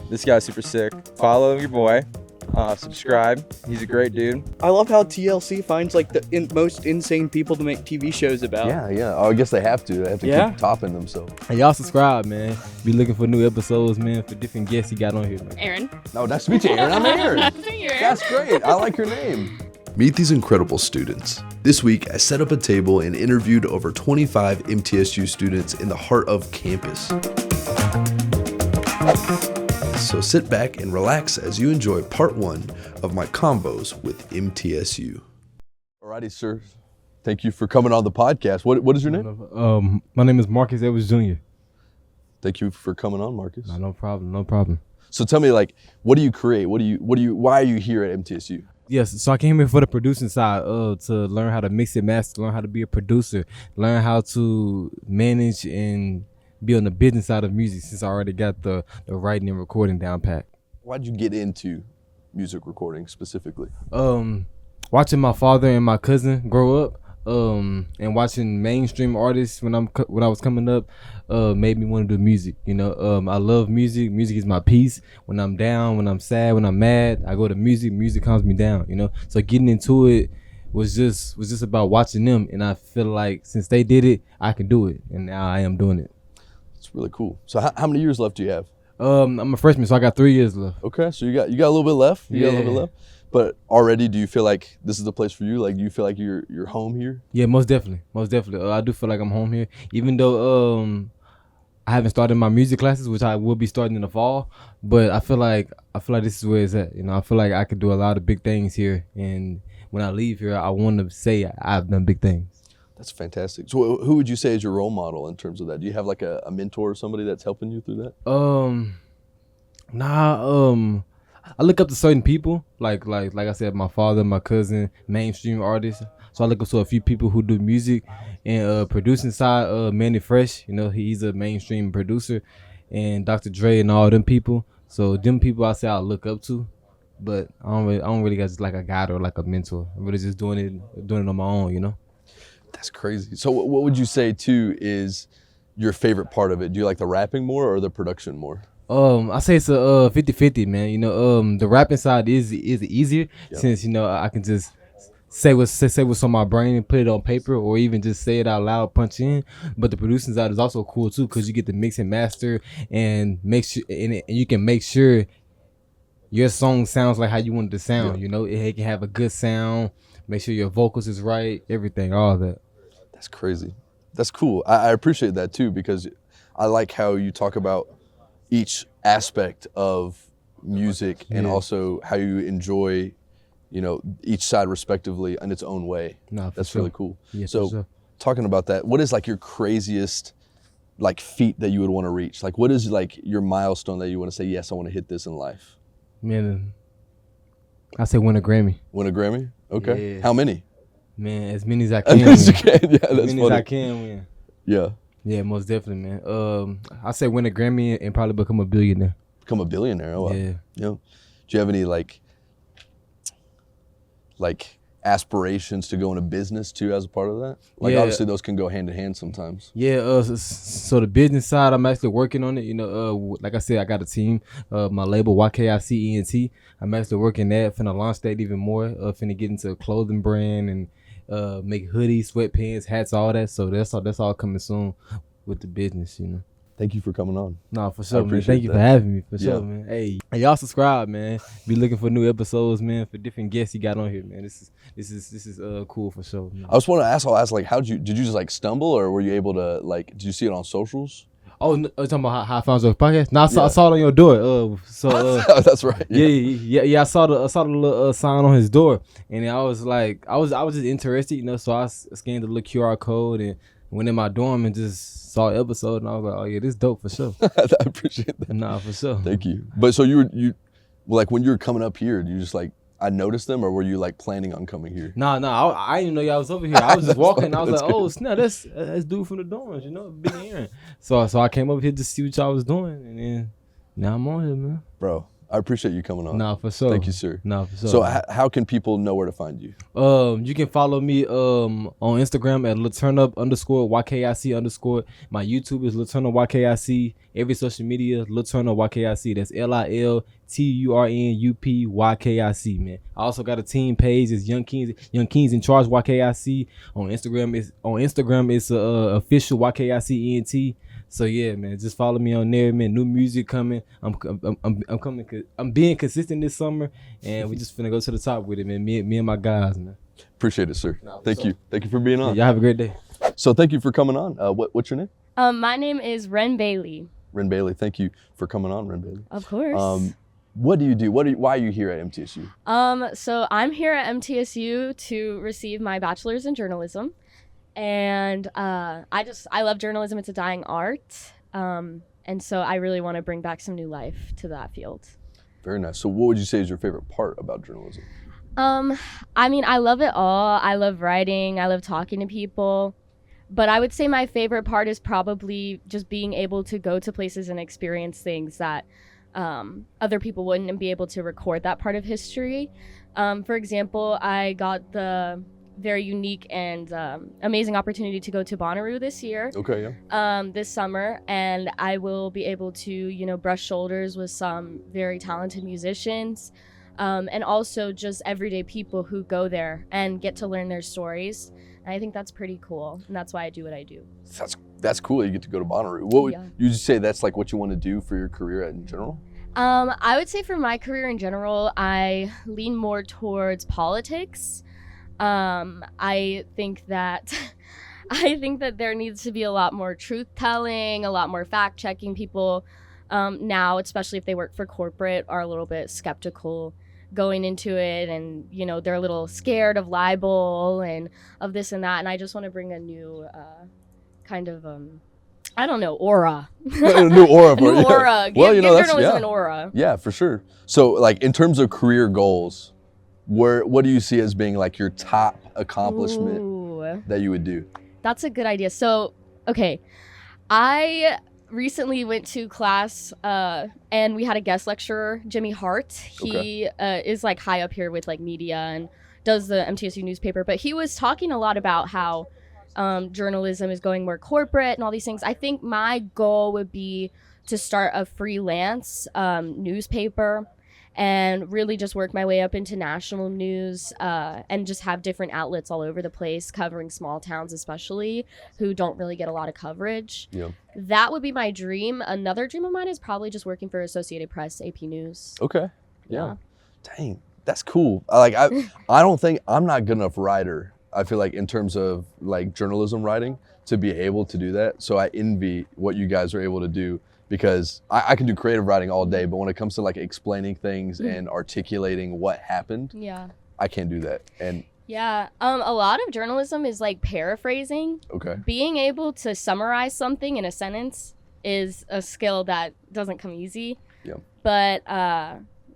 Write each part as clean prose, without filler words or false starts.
This guy's super sick. Follow your boy. Subscribe. He's a great dude. I love how TLC finds like the most insane people to make TV shows about. Yeah. Oh, I guess they have to. They have to keep topping themselves. Hey, y'all subscribe, man. Be looking for new episodes, man, for different guests you got on here, man. Aaron. No, nice to meet you, Aaron. I'm Aaron. Nice to meet you, Aaron. That's great. I like your name. Meet these incredible students. This week, I set up a table and interviewed over 25 MTSU students in the heart of campus. So sit back and relax as you enjoy part 1 of my Convos with MTSU. Alrighty, sir. Thank you for coming on the podcast. What is your name? My name is Marcus Edwards Jr. Thank you for coming on, Marcus. No problem. So tell me, like, what do you create? Why are you here at MTSU? Yes, so I came here for the producing side, to learn how to mix and master, learn how to be a producer, learn how to manage and be on the business side of music, since I already got the writing and recording down pat. Why'd you get into music recording specifically? Watching my father and my cousin grow up, and watching mainstream artists when I was coming up, made me want to do music. You know, I love music. Music is my peace. When I'm down, when I'm sad, when I'm mad, I go to music. Music calms me down. You know, so getting into it was just about watching them, and I feel like since they did it, I can do it, and now I am doing it. It's really cool. So how many years left do you have? I'm a freshman, so I got 3 years left. Okay, so you got a little bit left. You got a little bit left. But already, do you feel like this is the place for you? Like, do you feel like you're home here? Yeah, most definitely. I do feel like I'm home here, even though I haven't started my music classes, which I will be starting in the fall. But I feel like this is where it's at. You know, I feel like I could do a lot of big things here, and when I leave here, I want to say I've done big things. That's fantastic. So who would you say is your role model in terms of that? Do you have like a mentor or somebody that's helping you through that? I look up to certain people, like I said, my father, my cousin, mainstream artists. So I look up to a few people who do music and producing side. Manny Fresh, you know, he's a mainstream producer, and Dr. Dre and all them people. So them people I say I look up to, but I don't really got just like a guide or like a mentor. I'm really just doing it on my own, you know. That's crazy. So what would you say too is your favorite part of it? Do you like the rapping more or the production more? I say it's a 50-50, man. You know, the rapping side is easier, since, you know, I can just say what's on my brain and put it on paper, or even just say it out loud, punch in. But the producing side is also cool too, because you get to mix and master and make sure, and you can make sure your song sounds like how you want it to sound. You know, it can have a good sound. Make sure your vocals is right, everything, all that. That's crazy. That's cool. I appreciate that too, because I like how you talk about each aspect of music and also how you enjoy, you know, each side respectively in its own way. That's really cool. Yeah, so talking about that, what is like your craziest like feat that you would want to reach? Like, what is like your milestone that you want to say, yes, I want to hit this in life? Man, I say win a Grammy. Win a Grammy? Okay. Yeah. How many? Man, as many as I can. Yeah, that's as many funny. as I can win. Yeah. Yeah, most definitely, man. I say win a Grammy and probably become a billionaire. Become a billionaire? Oh, wow. Yeah. Do you have any like aspirations to go into business too as a part of that? Like, obviously those can go hand in hand sometimes. Yeah. So the business side, I'm actually working on it. You know, like I said, I got a team. My label YKICENT. I'm actually working that. Finna launch that even more. Finna get into a clothing brand and make hoodies, sweatpants, hats, all that. So that's all coming soon with the business, you know. Thank you for coming on. No, for sure, man. Thank you for having me, for sure, man. Hey, y'all subscribe, man. Be looking for new episodes, man, for different guests you got on here, man. This is cool for sure, man. I just want to ask, like, did you just like stumble, or were you able to like, did you see it on socials? Oh, no, talking about how I found your podcast? No, I saw it on your door. That's right. Yeah. I saw the little sign on his door, and I was like, I was just interested, you know. So I scanned the little QR code and went in my dorm and just saw an episode, and I was like, oh yeah, this is dope for sure. I appreciate that. Nah, for sure. Thank you. But so you like when you were coming up here, you just like, I noticed them, or were you like planning on coming here? Nah, I didn't know y'all was over here. I was just walking. I was like, oh snap, that's dude from the dorms, you know, Big Aaron. So I came over here to see what y'all was doing, and then now I'm on here, man. Bro, I appreciate you coming on. Nah, for sure. Thank you, sir. Nah, for sure. So how can people know where to find you? You can follow me on Instagram at LilTurnup_YKIC_. My YouTube is LilTurnup_YKIC. Every social media, LilTurnup_YKIC. That's LilTurnup_YKIC, man. I also got a team page. It's Young Kings in Charge YKIC. On Instagram it's official YKIC ENT. So yeah, man, just follow me on there, man. New music coming. I'm coming. I'm being consistent this summer, and we just finna go to the top with it, man. Me and my guys, man. Appreciate it, sir. Thank you for being on. Y'all have a great day. So thank you for coming on. What's your name? My name is Ren Bailey. Ren Bailey. Thank you for coming on, Ren Bailey. Of course. What do you do? Why are you here at MTSU? So I'm here at MTSU to receive my bachelor's in journalism. And I love journalism. It's a dying art. And so I really want to bring back some new life to that field. Very nice. So what would you say is your favorite part about journalism? I mean, I love it all. I love writing. I love talking to people. But I would say my favorite part is probably just being able to go to places and experience things that other people wouldn't, and be able to record that part of history. For example, I got the very unique and amazing opportunity to go to Bonnaroo this year. Okay, yeah. This summer, and I will be able to, brush shoulders with some very talented musicians, and also just everyday people who go there and get to learn their stories. And I think that's pretty cool, and that's why I do what I do. That's cool. You get to go to Bonnaroo. What would Yeah. you say that's like what you want to do for your career in general? I would say for my career in general, I lean more towards politics. I think that there needs to be a lot more truth telling, a lot more fact checking. People now, especially if they work for corporate, are a little bit skeptical going into it, and they're a little scared of libel and of this and that. And I just want to bring a new kind of I don't know, aura. A new aura. New aura. Well, give that's journalism an aura. Yeah, for sure. So, like in terms of career goals, what do you see as being like your top accomplishment Ooh, that you would do? that's a good idea. So, okay, I recently went to class and we had a guest lecturer, Jimmy Hart. He is like high up here with like media and does the MTSU newspaper, but he was talking a lot about how journalism is going more corporate and all these things. I think my goal would be to start a freelance newspaper and really just work my way up into national news and just have different outlets all over the place covering small towns, especially, who don't really get a lot of coverage. Yeah. That would be my dream. Another dream of mine is probably just working for Associated Press, AP News. Okay. Yeah. Dang, that's cool. I don't think I'm not good enough writer. I feel like in terms of like journalism writing to be able to do that. So I envy what you guys are able to do, because I can do creative writing all day, but when it comes to like explaining things and articulating what happened, Yeah. I can't do that. And Yeah. A lot of journalism is like paraphrasing. okay. Being able to summarize something in a sentence is a skill that doesn't come easy. Yeah. But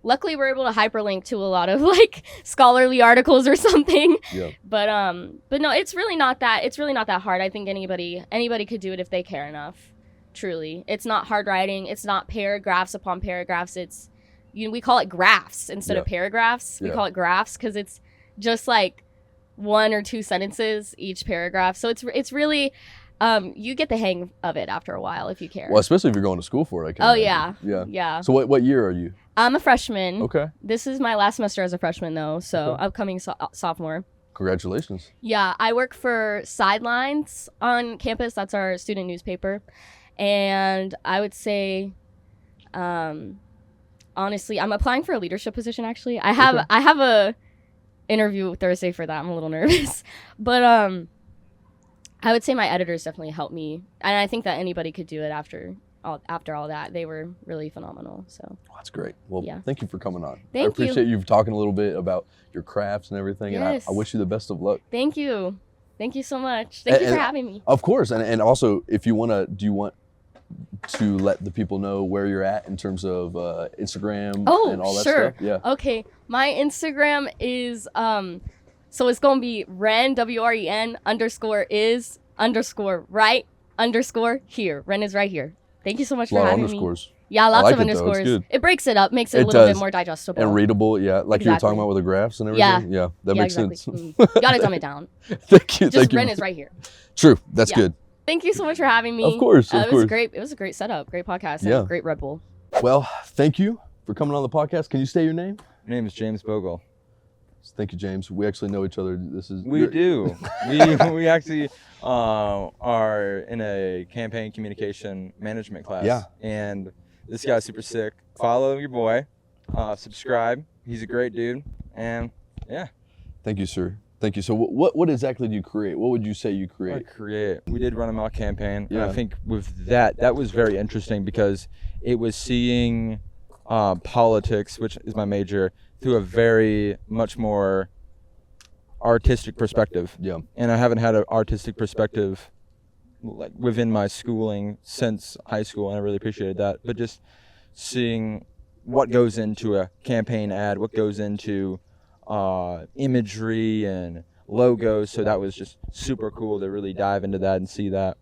luckily we're able to hyperlink to a lot of like scholarly articles or something. Yeah. But no, it's really not that hard. I think anybody could do it if they care enough. Truly. It's not hard writing. It's not paragraphs upon paragraphs. It's we call it graphs instead of paragraphs. We call it graphs because it's just like 1 or 2 sentences each paragraph. So it's really you get the hang of it after a while if you care. Well, especially if you're going to school for it. I can imagine. Yeah. So what year are you? I'm a freshman. Okay. This is my last semester as a freshman though, so upcoming sophomore. Congratulations. Yeah, I work for Sidelines on campus. That's our student newspaper. And I would say, honestly, I'm applying for a leadership position. Actually, I have a interview Thursday for that. I'm a little nervous, but I would say my editors definitely helped me, and I think that anybody could do it after all that. They were really phenomenal. So That's great. Well, Yeah. thank you for coming on. Thank I you. appreciate you talking a little bit about your crafts and everything, Yes. and I wish you the best of luck. thank you so much. Thank you for And- having me. Of course, and also if you do you want to let the people know where you're at in terms of Instagram and all that sure. stuff? Yeah. Okay, my Instagram is so it's gonna be Ren WREN _is _right _here. Ren is right here. Thank you so much A lot for of having underscores. Yeah, I lots like of it, though. It's underscores. good. It breaks it up, makes it It a little bit does. more digestible. And readable, yeah, like you were talking Exactly. about with the graphs and Yeah. everything. Yeah, that yeah, makes exactly. sense. You gotta dumb it down. Thank you. Just Thank you. Ren is right here. True. That's Yeah. good. Thank you so much for having me. Of course. Of It was course. great. It was a great setup, great podcast, Yeah. and great Red Bull. Well, thank you for coming on the podcast. Can you say your name? My name is James Bogle. Thank you, James. We actually know each other. This is We do. we actually are in a campaign communication management class. Yeah. And this guy's super sick. Follow your boy. Subscribe. He's a great dude. And yeah. Thank you, sir. Thank you. So, what exactly do you create? What would you say you create? We did run a mock campaign. Yeah. And I think with that was very interesting because it was seeing politics, which is my major, through a very much more artistic perspective. Yeah. And I haven't had an artistic perspective like within my schooling since high school, and I really appreciated that. But just seeing what goes into a campaign ad, what goes into imagery and logos, so that was just super cool to really dive into that and see that.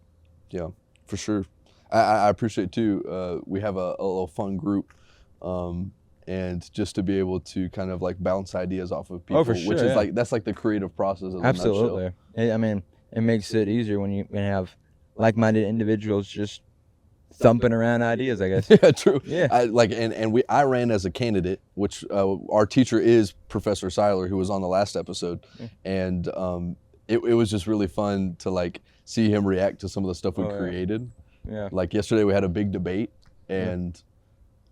Yeah, for sure. I appreciate too. We have a little fun group, and just to be able to kind of like bounce ideas off of people, for sure, which is yeah. like that's like the creative process. Of Absolutely. I mean, it makes it easier when you have like-minded individuals just thumping around ideas, I guess. Yeah, true. Yeah. I ran as a candidate, which our teacher is Professor Seiler, who was on the last episode, and it was just really fun to like see him react to some of the stuff we created. Yeah. Like yesterday, we had a big debate, and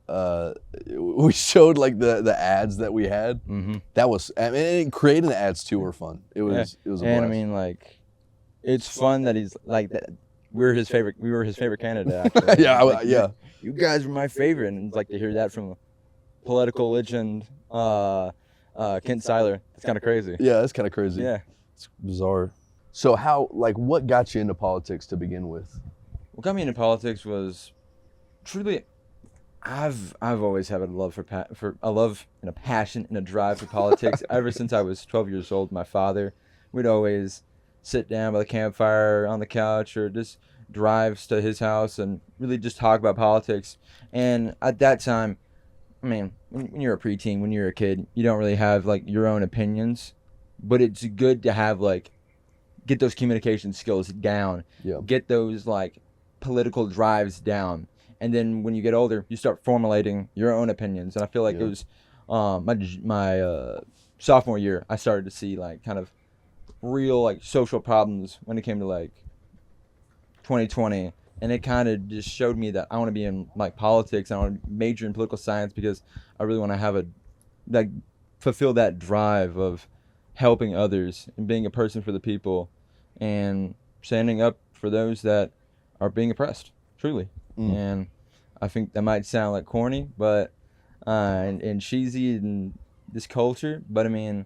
we showed like the ads that we had. Mm-hmm. That was, I mean, and creating the ads too were fun. It was a blast. And I mean, like, it's fun that he's like that. We were his favorite candidate. Actually. Yeah, Like, yeah. You guys were my favorite, and it's like to hear that from a political legend, Kent Seiler. It's kind of crazy. Yeah, that's kind of crazy. Yeah. It's bizarre. So what got you into politics to begin with? What got me into politics was truly, I've always had a love for a love and a passion and a drive for politics ever since I was 12 years old. My father, we'd always sit down by the campfire on the couch or just drives to his house and really just talk about politics. And at that time, I mean, when you're a preteen, when you're a kid, you don't really have like your own opinions, but it's good to have like get those communication skills down, Yeah. get those like political drives down, and then when you get older you start formulating your own opinions. And I feel like it was my sophomore year I started to see like kind of real like social problems when it came to like 2020, and it kind of just showed me that I want to be in like politics. I want to major in political science because I really want to have fulfill that drive of helping others and being a person for the people and standing up for those that are being oppressed, truly. And I think that might sound like corny, but and cheesy in this culture, but I mean,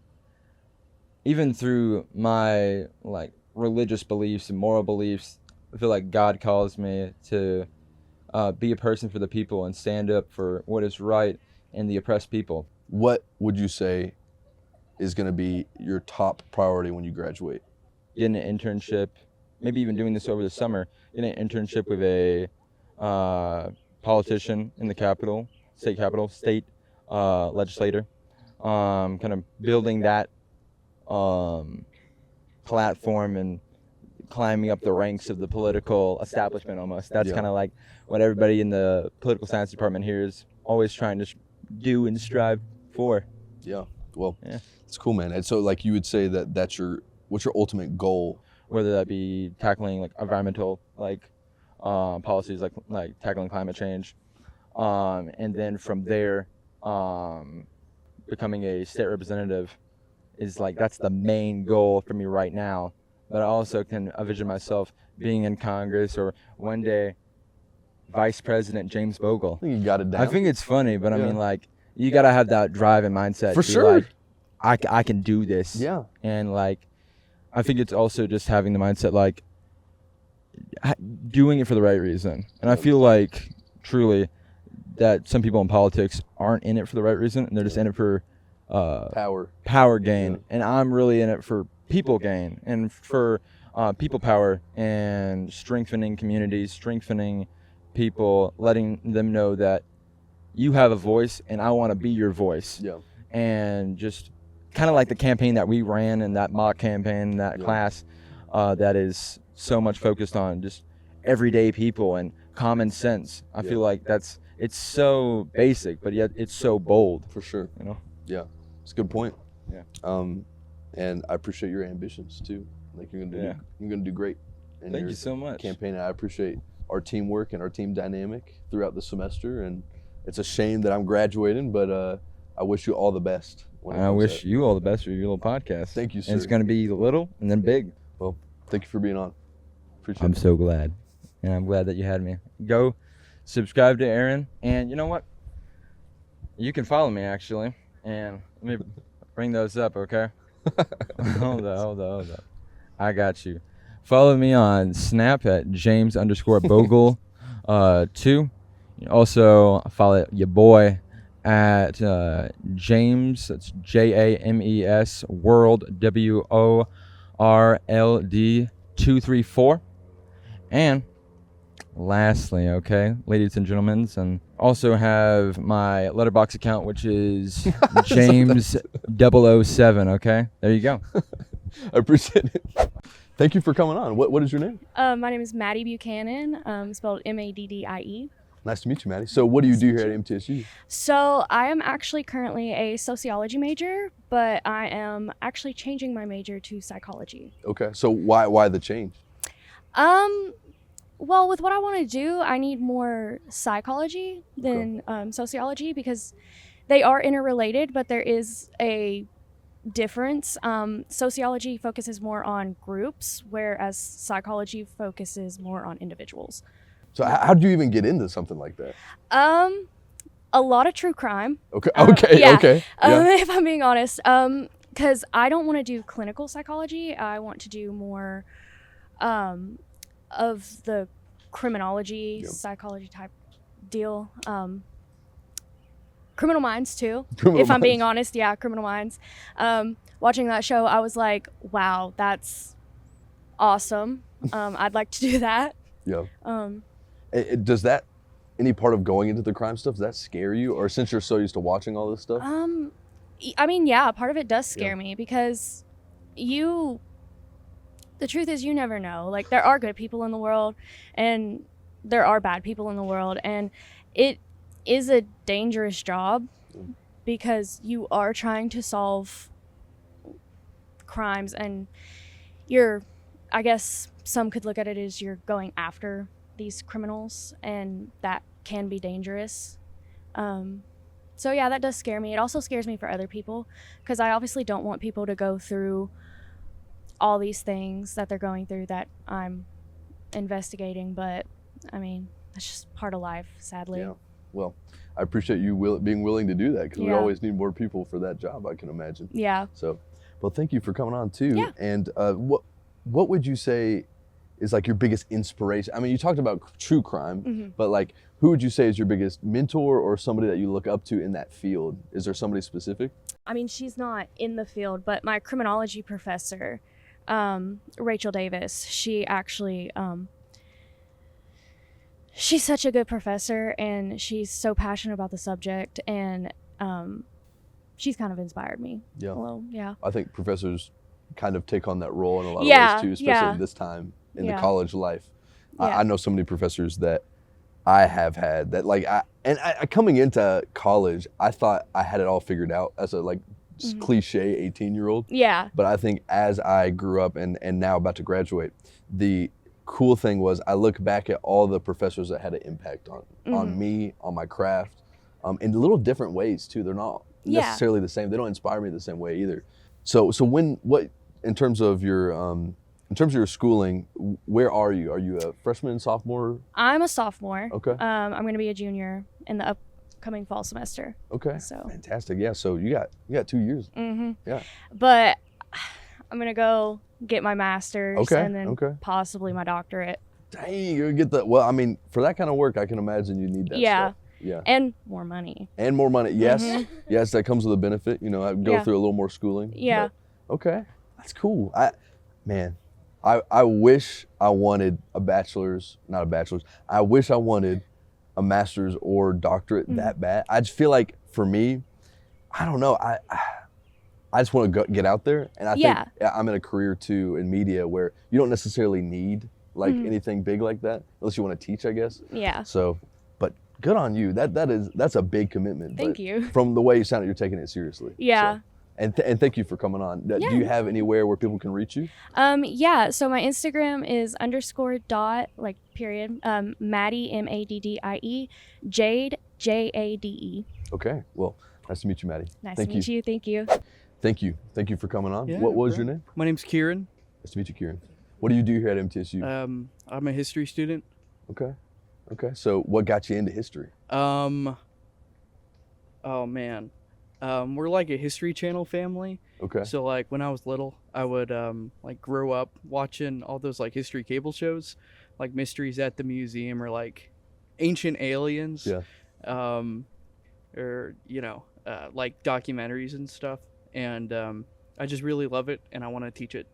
even through my like religious beliefs and moral beliefs, I feel like God calls me to be a person for the people and stand up for what is right and the oppressed people. What would you say is going to be your top priority when you graduate? Getting an internship, maybe even doing this over the summer, getting an internship with a politician in the state legislator, kind of building that platform and climbing up the ranks of the political establishment almost. That's kind of like what everybody in the political science department here is always trying to do and strive for. Yeah. Well, it's cool, man. And so like you would say that what's your ultimate goal? Whether that be tackling like environmental like policies like tackling climate change, and then from there becoming a state representative is like that's the main goal for me right now. But I also can envision myself being in Congress or one day Vice President James Bogle. I think you got it down. I think it's funny, but I mean, like, you gotta have that drive and mindset. For to be sure. Like, I can do this. Yeah. And like, I think it's also just having the mindset like doing it for the right reason. And I feel like truly that some people in politics aren't in it for the right reason, and they're just in it for power gain. Yeah. And I'm really in it for people gain and for people power and strengthening communities, strengthening people, letting them know that you have a voice and I want to be your voice. Yeah. And just kind of like the campaign that we ran in that mock campaign, that class, that is so much focused on just everyday people and common sense. I feel like it's so basic, but yet it's so bold. For sure. You know? Yeah. It's a good point. Yeah. And I appreciate your ambitions too. Like you're gonna do great. In Thank your you so much. campaign. I appreciate our teamwork and our team dynamic throughout the semester. And it's a shame that I'm graduating, but I wish you all the best. And I wish you all the best for your little podcast. Thank you, sir. And it's going to be little and then big. Well, thank you for being on. Appreciate I'm it. so glad. And I'm glad that you had me. Go subscribe to Aaron. And you know what? You can follow me, actually. And let me bring those up, okay? Hold up. I got you. Follow me on Snap at James_Bogle 2. Also follow your boy at James, that's JAMES World WORLD 234. And lastly, okay, ladies and gentlemen, and also have my letterbox account, which is James007. Okay, there you go. I appreciate it. Thank you for coming on. What is your name? My name is Maddie Buchanan, spelled Maddie. Nice to meet you, Maddie. So what do you do here at MTSU? So I am actually currently a sociology major, but I am actually changing my major to psychology. Okay. So why the change? Well, with what I want to do, I need more psychology than sociology because they are interrelated, but there is a difference. Sociology focuses more on groups, whereas psychology focuses more on individuals. So how did you even get into something like that? A lot of true crime. Okay. Yeah. Okay. If I'm being honest, because I don't want to do clinical psychology. I want to do more of the criminology, psychology type deal. Criminal Minds too. If I'm being honest, yeah, Criminal Minds. Watching that show, I was like, wow, that's awesome. I'd like to do that. Yeah. Does that, any part of going into the crime stuff, does that scare you? Or since you're so used to watching all this stuff? I mean, yeah, part of it does scare me because the truth is you never know. Like, there are good people in the world and there are bad people in the world. And it is a dangerous job because you are trying to solve crimes and I guess some could look at it as you're going after these criminals, and that can be dangerous. So yeah, that does scare me. It also scares me for other people because I obviously don't want people to go through all these things that they're going through that I'm investigating, but I mean, that's just part of life, sadly. Yeah. Well, I appreciate you being willing to do that because we always need more people for that job, I can imagine. Yeah. So, well, thank you for coming on too. Yeah. And what would you say is like your biggest inspiration? I mean, you talked about true crime, but like, who would you say is your biggest mentor or somebody that you look up to in that field? Is there somebody specific? I mean, she's not in the field, but my criminology professor, Rachel Davis, she actually, she's such a good professor and she's so passionate about the subject, and she's kind of inspired me. Yeah. Well, yeah. I think professors kind of take on that role in a lot of ways too, especially yeah. at this time in the Yeah. college life. Yeah. I know so many professors that I have had that like I coming into college, I thought I had it all figured out as a like cliche 18-year-old. Yeah. But I think as I grew up and now about to graduate, the cool thing was I look back at all the professors that had an impact on me, on my craft, in little different ways too. They're not necessarily the same. They don't inspire me the same way either. So what in terms of your schooling, where are you? Are you a freshman, sophomore? I'm a sophomore. Okay. I'm going to be a junior in the upcoming fall semester. Okay. So fantastic. Yeah. So you got 2 years. Yeah. But I'm going to go get my master's Okay, and then okay. possibly my doctorate. Dang, you're gonna get well, I mean, for that kind of work, I can imagine you need that stuff. Yeah. And more money. And more money. Yes. Yes, that comes with a benefit. You know, I go through a little more schooling. Yeah. But, okay. That's cool. I wish I wanted not a bachelor's. I wish I wanted a master's or doctorate that bad. I just feel like for me, I don't know. I just want to get out there, and I think I'm in a career too in media where you don't necessarily need like anything big like that unless you want to teach, I guess. Yeah. So, but good on you. That's a big commitment. Thank you. From the way you sounded, you're taking it seriously. Yeah. So, and thank you for coming on. Do you have anywhere where people can reach you? Yeah. So my Instagram is _. Maddie MADDIE, Jade JADE. Okay. Well, nice to meet you, Maddie. Nice to meet you. Thank you. Thank you. Thank you for coming on. Yeah, what was your name? My name's Kieran. Nice to meet you, Kieran. What do you do here at MTSU? I'm a history student. Okay. So what got you into history? Oh man. We're like a History Channel family. Okay. So like when I was little, I would like grow up watching all those like history cable shows, like Mysteries at the Museum or like Ancient Aliens. Yeah. Or like documentaries and stuff. And I just really love it, and I want to teach it.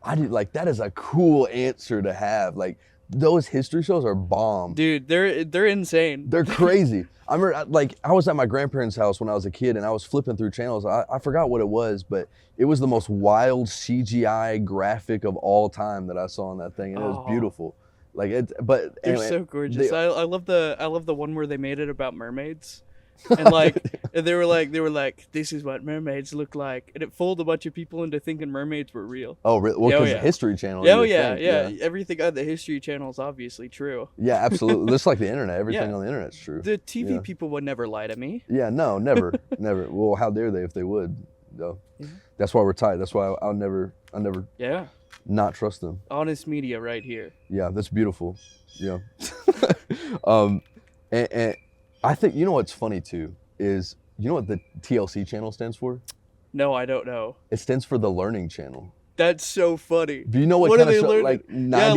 That is a cool answer to have. Like those history shows are bomb. Dude, they're insane. They're crazy. I remember, like, I was at my grandparents' house when I was a kid, and I was flipping through channels. I forgot what it was, but it was the most wild CGI graphic of all time that I saw on that thing, and it was beautiful. Like but they're anyway, so gorgeous. I love the one where they made it about mermaids. And like and they were like, this is what mermaids look like, and it fooled a bunch of people into thinking mermaids were real. Oh, really? Well, because the History Channel. Yeah. Everything on the History Channel is obviously true. Yeah, absolutely. Just like the internet, everything on the internet's true. The TV people would never lie to me. Yeah, no, never, never. Well, how dare they if they would? Though, that's why we're tight. That's why I'll never not trust them. Honest media, right here. Yeah, that's beautiful. Yeah. And I think, you know what's funny too is, you know what the TLC channel stands for? No, I don't know. It stands for the Learning Channel. That's so funny. Do you know what are kind they of show? learning? Like 90... Yeah,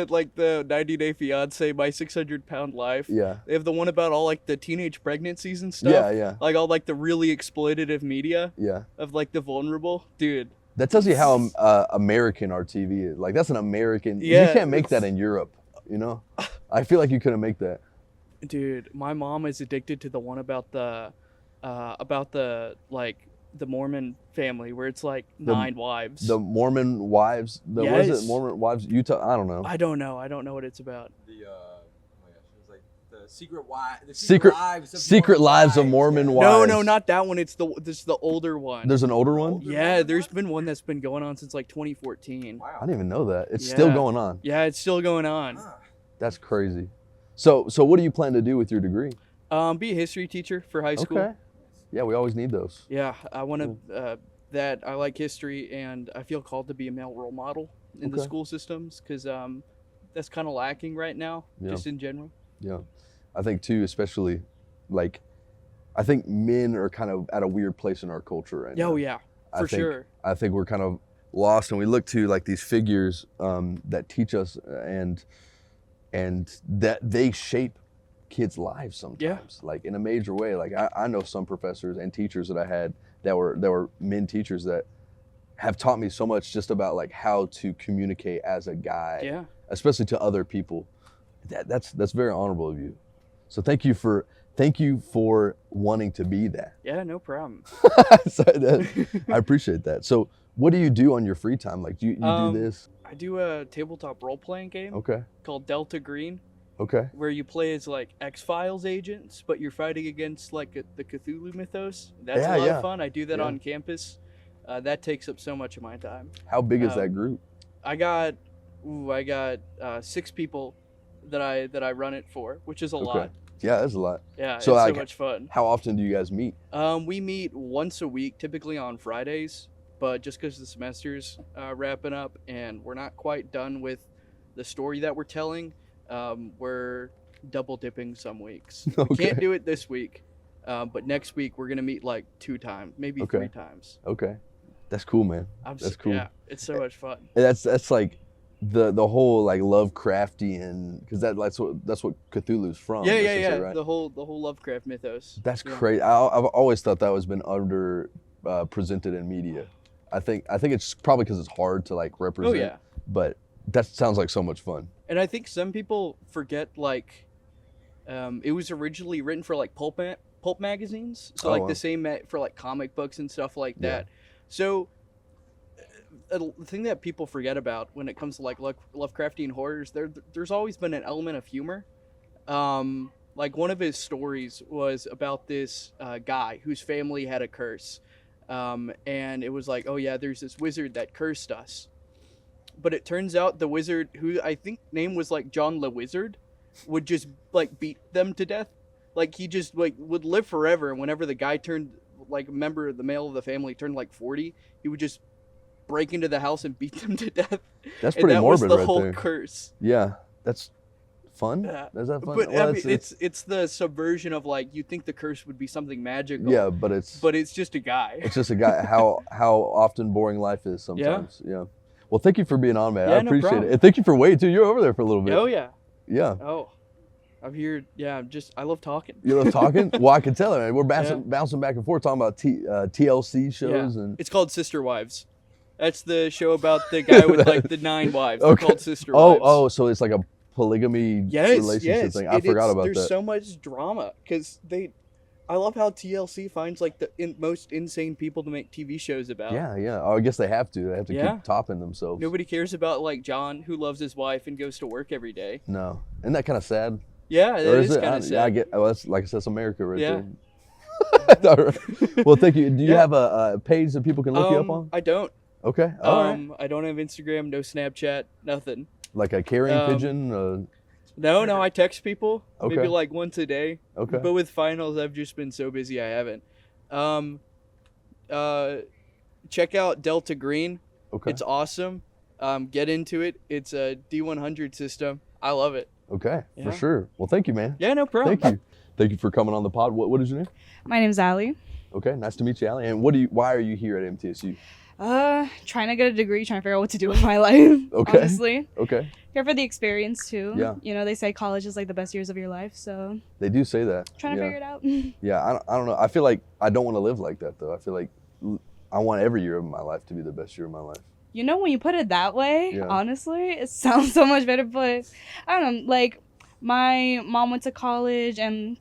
like the 90 Day Fiance, My 600-Pound Life. Yeah. They have the one about all like the teenage pregnancies and stuff. Yeah. Like all like the really exploitative media. Yeah. Of like the vulnerable, dude. That tells you how American our TV is. Like that's an American. Yeah, you can't make that in Europe. You know, I feel like you couldn't make that. Dude, my mom is addicted to the one about the Mormon family where it's like 9 wives. The Mormon wives. What is it? Mormon wives. Utah. I don't know. I don't know what it's about. Secret Lives of Mormon Wives. No, not that one. It's the older one. There's an older one? Yeah, there's been one that's been going on since like 2014. Wow. I didn't even know that. It's still going on. Yeah, it's still going on. That's crazy. So what do you plan to do with your degree? Be a history teacher for high school. Okay. Yeah, we always need those. Yeah, I want to. I like history, and I feel called to be a male role model in the school systems because that's kind of lacking right now, just in general. Yeah, I think too, especially like, I think men are kind of at a weird place in our culture right now. Oh yeah, for sure. I think we're kind of lost, and we look to like these figures that teach us and that they shape kids' lives sometimes, like in a major way. Like I know some professors and teachers that I had that were men teachers that have taught me so much just about like how to communicate as a guy, especially to other people. That's very honorable of you. So thank you for wanting to be that. Yeah, no problem. I appreciate that. So what do you do on your free time? Like you do this? I do a tabletop role-playing game called Delta Green. Okay. Where you play as like X-Files agents, but you're fighting against like the Cthulhu mythos. That's a lot of fun. I do that on campus. That takes up so much of my time. How big is that group? I got 6 people that I run it for, which is a lot. Yeah, that's a lot. Yeah, so it's like, so much fun. How often do you guys meet? We meet once a week, typically on Fridays, but just because the semester's wrapping up and we're not quite done with the story that we're telling, we're double dipping some weeks. We can't do it this week, but next week we're gonna meet like 2 times, maybe 3 times. Okay, that's cool, man. That's cool. Yeah, it's so much fun. That's like the whole like Lovecraftian, because that's what Cthulhu's from. Yeah. Right? The whole Lovecraft mythos. That's crazy. I've always thought that was been under presented in media. I think it's probably because it's hard to like represent. Oh yeah. But that sounds like so much fun. And I think some people forget like It was originally written for like pulp magazines, so Oh, like wow. the same for like comic books and stuff like Yeah. that. So the thing that people forget about when it comes to like Lovecraftian horrors, there's always been an element of humor. Like one of his stories was about this guy whose family had a curse, and it was like, oh yeah, there's this wizard that cursed us. But it turns out the wizard, who I think name was like John the Wizard, would just like beat them to death. Like he just like would live forever. And whenever the guy turned like a member of the male of the family turned like 40, he would just break into the house and beat them to death. That's And pretty that morbid was the right whole there. curse. Yeah, that's fun. Yeah. Is that fun? But Well, I mean, it's the subversion of like you think the curse would be something magical. yeah, but But it's just a guy. it's just a guy. How often boring life is sometimes. Yeah. Well, thank you for being on, man. I Yeah, no appreciate problem. it. And thank you for waiting too. You're over there for a little bit. Oh yeah. Yeah. Oh, I'm here. Yeah, I love talking. You love talking? Well, I can tell it. Man. We're bouncing back and forth talking about TLC shows Yeah. and It's called Sister Wives. That's the show about the guy with like the 9 wives. They're Okay. called Sister Wives. oh, so it's like a polygamy yes, relationship yes. thing. I forgot about there's that. so much drama because I love how TLC finds like the most insane people to make TV shows about. Yeah. Oh, I guess they have to. They have to Yeah. keep topping themselves. Nobody cares about like John, who loves his wife and goes to work every day. No. Isn't that kind of sad? Yeah, that Or is it? kind of sad. Yeah, I get. Oh, that's like I said, that's America right Yeah. there. All right. Well, thank you. Do you Yeah. have a page that people can look you up on? I don't. Okay. All right. I don't have Instagram, no Snapchat, nothing. Like a carrying um, pigeon. No, I text people Okay. maybe like once a day. Okay. But with finals, I've just been so busy I haven't. Check out Delta Green. Okay. It's awesome. Get into it. It's a D100 system. I love it. Okay. For Yeah. sure. Well, thank you, man. Yeah, no problem. Thank you. Thank you for coming on the pod. What is your name? My name's Allie. Okay. Nice to meet you, Allie. And why are you here at MTSU? Trying to get a degree, trying to figure out what to do with my life. Okay. Honestly. Okay. Here for the experience too. Yeah. You know, they say college is like the best years of your life, so They do say that. trying to yeah. figure it out. Yeah. I don't know. I feel like I don't want to live like that though. I feel like I want every year of my life to be the best year of my life. You know, when you put it that way, Yeah. honestly, it sounds so much better. But I don't know, like my mom went to college and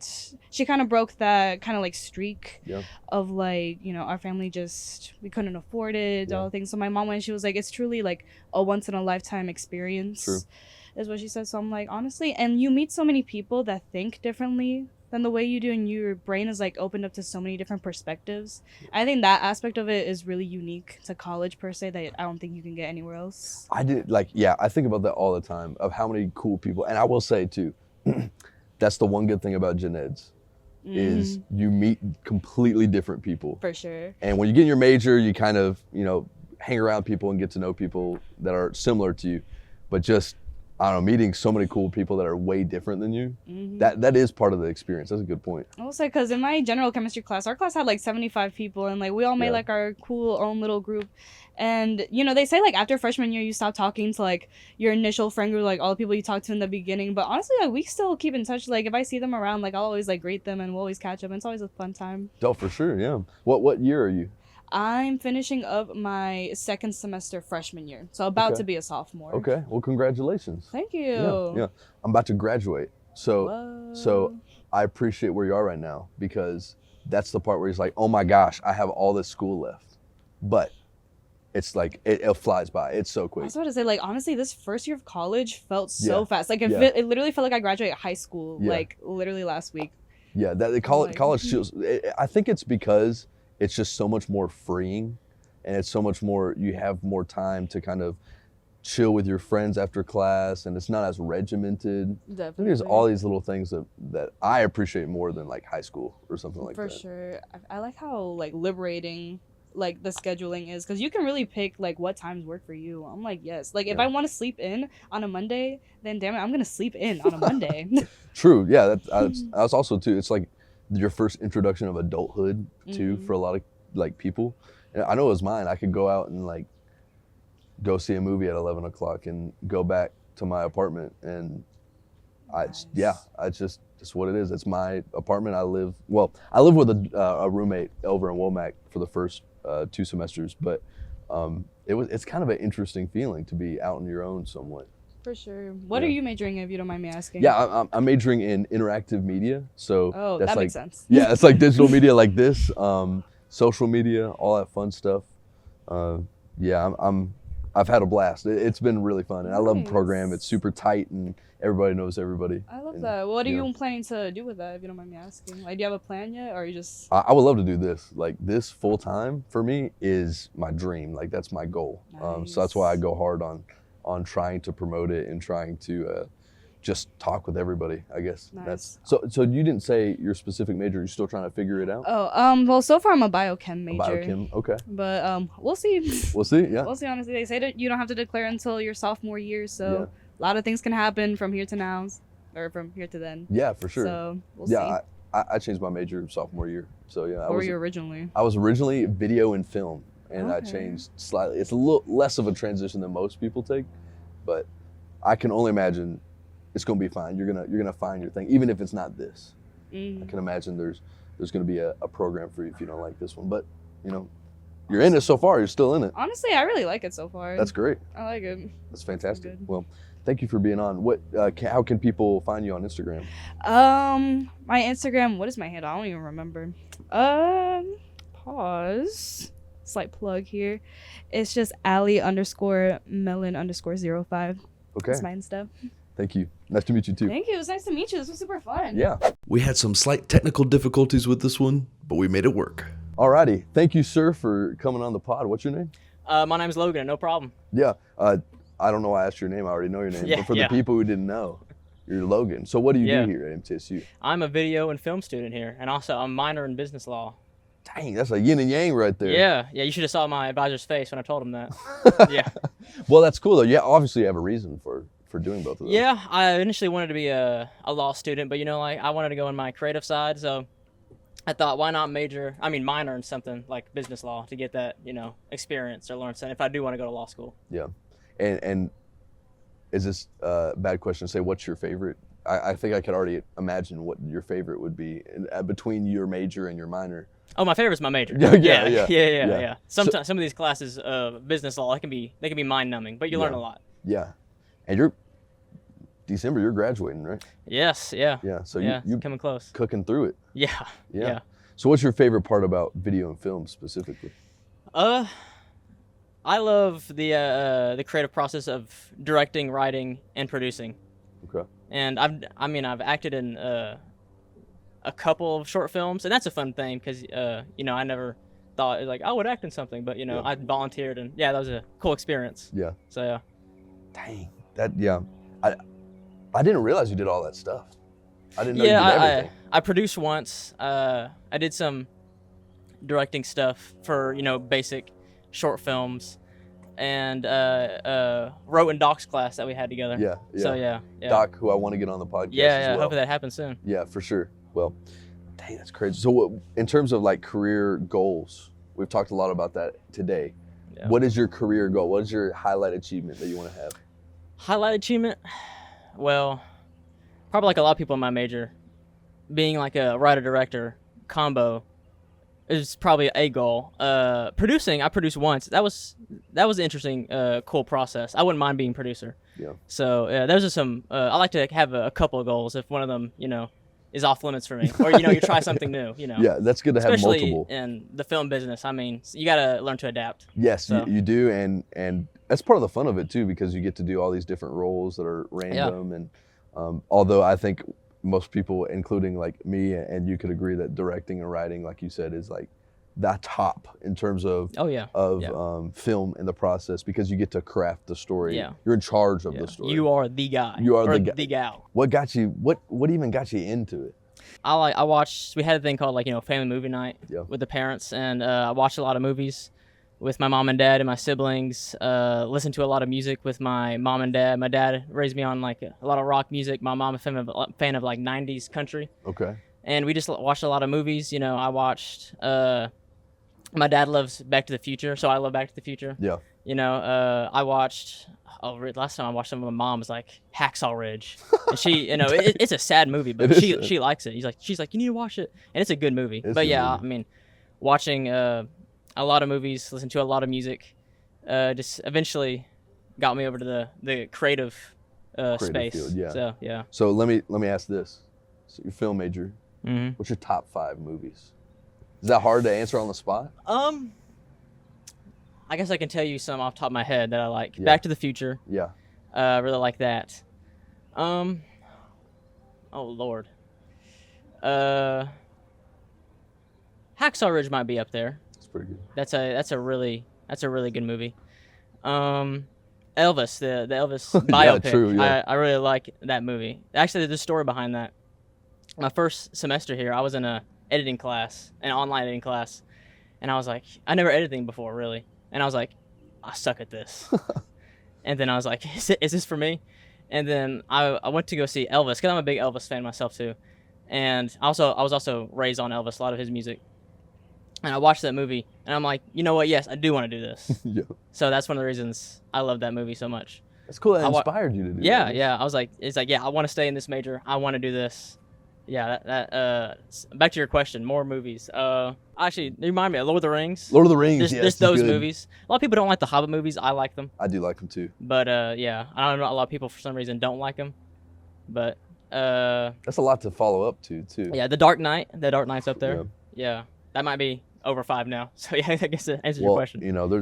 she kind of broke that kind of like streak Yeah. of like, you know, our family we couldn't afford it, Yeah. all things. So my mom went, she was like, it's truly like a once in a lifetime experience. True. Is what she said. So I'm like, honestly, and you meet so many people that think differently than the way you do, and your brain is like opened up to so many different perspectives. I think that aspect of it is really unique to college per se that I don't think you can get anywhere else. I think about that all the time of how many cool people, and I will say too, that's the one good thing about gen eds is you meet completely different people. For sure. And when you get in your major, you kind of, hang around people and get to know people that are similar to you, but just, I don't know, meeting so many cool people that are way different than you, that is part of the experience. That's a good point. I will say, because in my general chemistry class, our class had like 75 people, and like we all made Yeah. like our cool own little group. And they say like after freshman year you stop talking to like your initial friend group, like all the people you talked to in the beginning, but honestly like we still keep in touch. Like if I see them around, like I'll always like greet them and we'll always catch up, and it's always a fun time. Oh, for sure, yeah. What year are you? I'm finishing up my second semester freshman year, so about Okay. to be a sophomore. Okay, well, congratulations. Thank you. Yeah. I'm about to graduate, so Whoa. I appreciate where you are right now, because that's the part where he's like, oh my gosh, I have all this school left, but it's like it flies by. It's so I quick. was about to say, like, honestly, this first year of college felt so Yeah. fast. Like, Yeah. it literally felt like I graduated high school, Yeah. like, literally last week. Yeah, that Like- college feels. I think it's because it's just so much more freeing, and it's so much more. You have more time to kind of chill with your friends after class, and it's not as regimented. I think Definitely. there's all these little things that I appreciate more than like high school or something like For that. sure. I like how, like, liberating, like, the scheduling is, because you can really pick, like, what times work for you. I'm like, yes. Like, if Yeah. I want to sleep in on a Monday, then damn it, I'm going to sleep in on a Monday. True. Yeah, that's also too. It's like your first introduction of adulthood too for a lot of like people. And I know it was mine. I could go out and like go see a movie at 11 o'clock and go back to my apartment, and it's just what it is. It's my apartment. I live with a roommate over in Womack for the first 2 semesters, but it's kind of an interesting feeling to be out on your own somewhat. For sure. What Yeah. are you majoring in, if you don't mind me asking? Yeah, I'm majoring in interactive media. So Oh, that's that like, makes sense. yeah, it's like digital media like this, social media, all that fun stuff. Yeah, I've had a blast. It's been really fun, and I love the program. It's Nice. super tight, and everybody knows everybody. I love And, that. What are yeah. you planning to do with that, if you don't mind me asking? Like, do you have a plan yet, or are you just... I would love to do this. Like this full time for me is my dream. Like that's my goal. So that's why I Nice. go hard on trying to promote it and trying to just talk with everybody. I guess that's Nice. so. You didn't say your specific major. You're still trying to figure it out. Oh, well, so far I'm a biochem major. Biochem. Okay. But we'll see. We'll see. Yeah. We'll see, honestly. They say that you don't have to declare until your sophomore year, so Yeah. a lot of things can happen from here to now, or from here to then. Yeah, for sure. So we'll Yeah, see. I changed my major sophomore year. So yeah, What were you originally? I was originally video and film, and I Okay. changed slightly. It's a little less of a transition than most people take, but I can only imagine it's gonna be fine. You're gonna find your thing, even if it's not this. I can imagine there's gonna be a program for you if you don't like this one, but you know, you're in it so far. You're still in it. Honestly, I really like it so far. That's great. I like it. That's fantastic. Good. Well, thank you for being on. What? How can people find you on Instagram? My Instagram, what is my handle? I don't even remember. Pause. Slight plug here. It's just Ali_melon_05. Okay. That's my Insta. Thank you. Nice to meet you too. Thank you. It was nice to meet you. This was super fun. Yeah. We had some slight technical difficulties with this one, but we made it work. Alrighty. Thank you, sir, for coming on the pod. What's your name? My name's Logan. No problem. Yeah. I don't know why I asked your name. I already know your name. Yeah, but for yeah. the people who didn't know, you're Logan. So what do you Yeah. do here at MTSU? I'm a video and film student here, and also I'm a minor in business law. Dang, that's a yin and yang right there. Yeah. You should have saw my advisor's face when I told him that. Yeah. Well, that's cool though. Yeah, obviously you have a reason for doing both of those. Yeah, I initially wanted to be a law student, but like I wanted to go in my creative side, so I thought, why not minor in something like business law to get that, experience or learn something if I do want to go to law school. Yeah. And is this a bad question to say what's your favorite? I think I could already imagine what your favorite would be between your major and your minor. Oh, my favorite's my major. Yeah. Sometimes some of these classes of business law, they can be mind numbing, but you learn a lot. Yeah. And December, you're graduating, right? Yes, yeah. Yeah. So yeah, you it's coming close. cooking through it. Yeah. So what's your favorite part about video and film specifically? I love the creative process of directing, writing, and producing. Okay. And I've acted in a couple of short films, and that's a fun thing because I never thought like I would act in something, but Yeah. I volunteered, and that was a cool experience. Yeah. So yeah. Dang. I didn't realize you did all that stuff. I didn't know you did everything. I produced once. I did some directing stuff for basic short films, and wrote in Doc's class that we had together. Yeah. So yeah. Doc, who I want to get on the podcast. Yeah. as well. Hopefully that happens soon. Yeah, for sure. Well, dang, that's crazy. So, in terms of like career goals, we've talked a lot about that today. Yeah. What is your career goal? What is your highlight achievement that you want to have? Highlight achievement? Well, probably like a lot of people in my major, being like a writer-director combo is probably a goal. Producing, I produced once. That was an interesting, cool process. I wouldn't mind being producer. Yeah. So those are some. I like to have a couple of goals. If one of them, is off limits for me, or you try something new. Yeah, that's good to have Especially multiple. in the film business. I mean, you gotta learn to adapt. Yes, So. you do, and that's part of the fun of it too, because you get to do all these different roles that are random. And although I think most people, including like me and you, could agree that directing and writing, like you said, is like the top in terms of film in the process, because you get to craft the story. Yeah. You're in charge of the story. You are the guy. You are or the guy. the gal. What got you? What even got you into it? I watched. We had a thing called family movie night Yeah. with the parents, and I watched a lot of movies with my mom and dad and my siblings. Listened to a lot of music with my mom and dad. My dad raised me on like a lot of rock music. My mom a fan of like 90s country. Okay. And we just watched a lot of movies. I watched. My dad loves Back to the Future, so I love Back to the Future. Yeah. I watched. Last time I watched some of my mom was like Hacksaw Ridge, and she, it's a sad movie, but It she is. she likes it. She's like, you need to watch it, and it's a good movie. It's a But good yeah, movie. I mean, watching a lot of movies, listen to a lot of music, just eventually got me over to the creative creative space. field. Yeah. So yeah. So let me ask this: so you're a film major. Mm-hmm. What's your top 5 movies? Is that hard to answer on the spot? I guess I can tell you some off the top of my head that I like. Yeah. Back to the Future. Yeah. Really like that. Oh Lord. Hacksaw Ridge might be up there. That's pretty good. That's a really good movie. Elvis, the Elvis Yeah, biopic. true, yeah. I really like that movie. Actually, there's a story behind that. My first semester here, I was in an online editing class, and I was like, I never edited anything before, really. And I was like, I suck at this. And then I was like, is this for me? And then I went to go see Elvis, because I'm a big Elvis fan myself too. And I was also raised on Elvis, a lot of his music. And I watched that movie, and I'm like, you know what? Yes, I do want to do this. Yeah. So that's one of the reasons I love that movie so much. That's cool. That inspired you to do Yeah, that. yeah. I was like, it's like, yeah, I want to stay in this major. I want to do this. Yeah, back to your question, more movies. Actually, they remind me of Lord of the Rings. Lord of the Rings, There's those movies. A lot of people don't like the Hobbit movies. I like them. I do like them too. But yeah, I don't know, a lot of people for some reason don't like them. But that's a lot to follow up to too. yeah, The Dark Knight's up there. Yeah. Yeah, that might be over 5 now. So yeah, I guess that answers Well, your question. you know,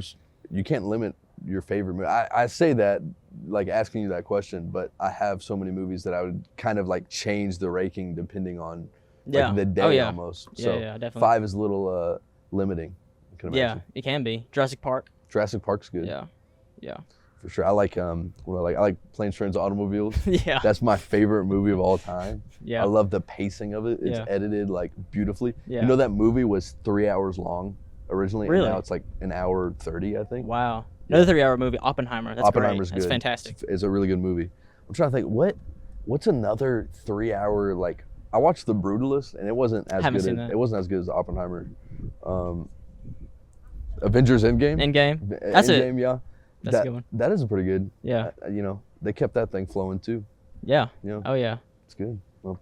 you can't limit your favorite movie. I say that like asking you that question, but I have so many movies that I would kind of like change the ranking depending on Yeah. like the day Oh, yeah. almost. Yeah, So yeah, definitely. 5 is a little limiting. I can Yeah, imagine. it can be. Jurassic Park. Jurassic Park's good. Yeah, yeah, For sure. I like I like Planes, Trains, Automobiles. yeah, That's my favorite movie of all time. yeah. I love the pacing of it. It's Yeah. edited like beautifully. Yeah. You know that movie was 3 hours long originally, Really? and now it's like an hour 30, I think. Wow. Yeah. Another 3-hour movie, Oppenheimer. That's Oppenheimer's great. That's good. fantastic. It's a really good movie. I'm trying to think what's another 3 hour like. I watched The Brutalist, and it wasn't as Haven't good. seen that. It wasn't as good as Oppenheimer. Avengers Endgame. Endgame. That's it. Endgame, yeah. That's a good one. That is pretty good. Yeah. You know, they kept that thing flowing too. Yeah. You know, Oh yeah. it's good. Well,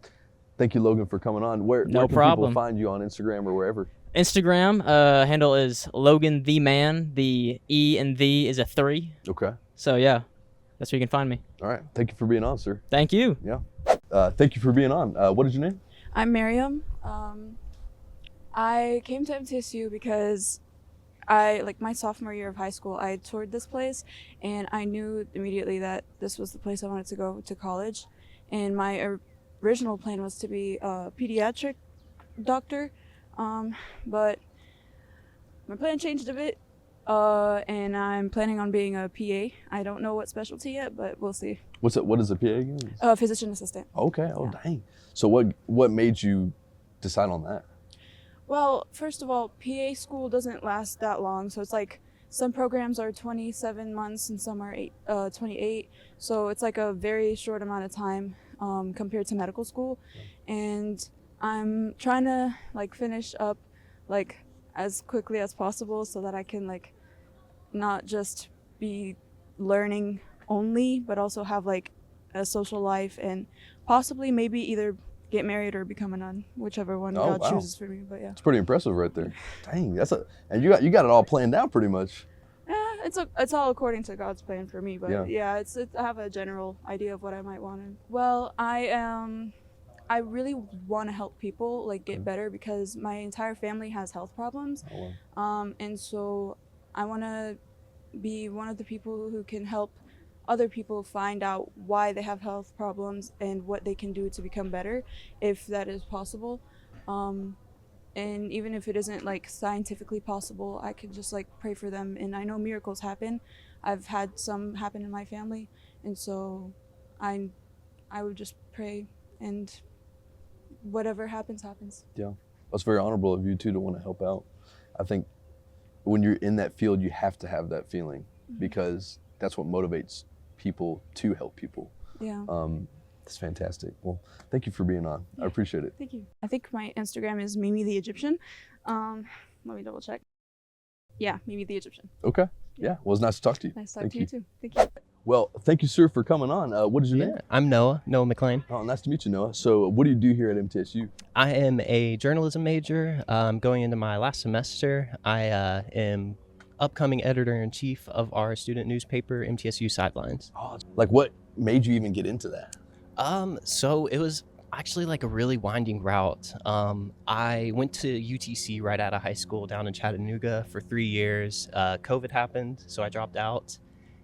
thank you, Logan, for coming on. Where No can people problem. find you on Instagram or wherever? Instagram handle is Logan the Man. The E and the is a 3. Okay. So yeah, that's where you can find me. All right. Thank you for being on, sir. Thank you. Yeah. Thank you for being on. What is your name? I'm Miriam. I came to MTSU because my sophomore year of high school, I toured this place, and I knew immediately that this was the place I wanted to go to college. And my original plan was to be a pediatric doctor, but my plan changed a bit, and I'm planning on being a PA. I don't know what specialty yet, but we'll see. What is a PA again? Physician assistant. Okay. Oh, Yeah. dang. So what made you decide on that? Well, first of all, PA school doesn't last that long, so it's like some programs are 27 months and some are 28. So it's like a very short amount of time compared to medical school. And I'm trying to like finish up like as quickly as possible so that I can like not just be learning only, but also have like a social life and possibly maybe either get married or become a nun, whichever one Oh, God wow. chooses for me. But yeah. It's pretty impressive right there. Dang, and you got it all planned out pretty much. It's all according to God's plan for me, but Yeah. yeah, I have a general idea of what I might want to. Well, I really want to help people like get better because my entire family has health problems, Oh, wow. and so I want to be one of the people who can help other people find out why they have health problems and what they can do to become better, if that is possible. And even if it isn't like scientifically possible, I could just like pray for them. And I know miracles happen. I've had some happen in my family, and so I would just pray, and whatever happens, happens. Yeah, that's very honorable of you too to want to help out. I think when you're in that field, you have to have that feeling because that's what motivates people to help people. Yeah. That's fantastic. Well, thank you for being on. I appreciate it. Thank you. I think my Instagram is Mimi the Egyptian. Let me double check. Yeah, Mimi the Egyptian. Okay. Yeah. Well, it's nice to talk to you. Nice to talk Thank to you too. Thank you. Well, thank you, sir, for coming on. What is your name? I'm Noah McLean. Oh, nice to meet you, Noah. So what do you do here at MTSU? I am a journalism major. I'm going into my last semester. I am upcoming editor-in-chief of our student newspaper, MTSU Sidelines. Oh, like what made you even get into that? So it was actually like a really winding route. I went to UTC right out of high school down in Chattanooga for 3 years. COVID happened, so I dropped out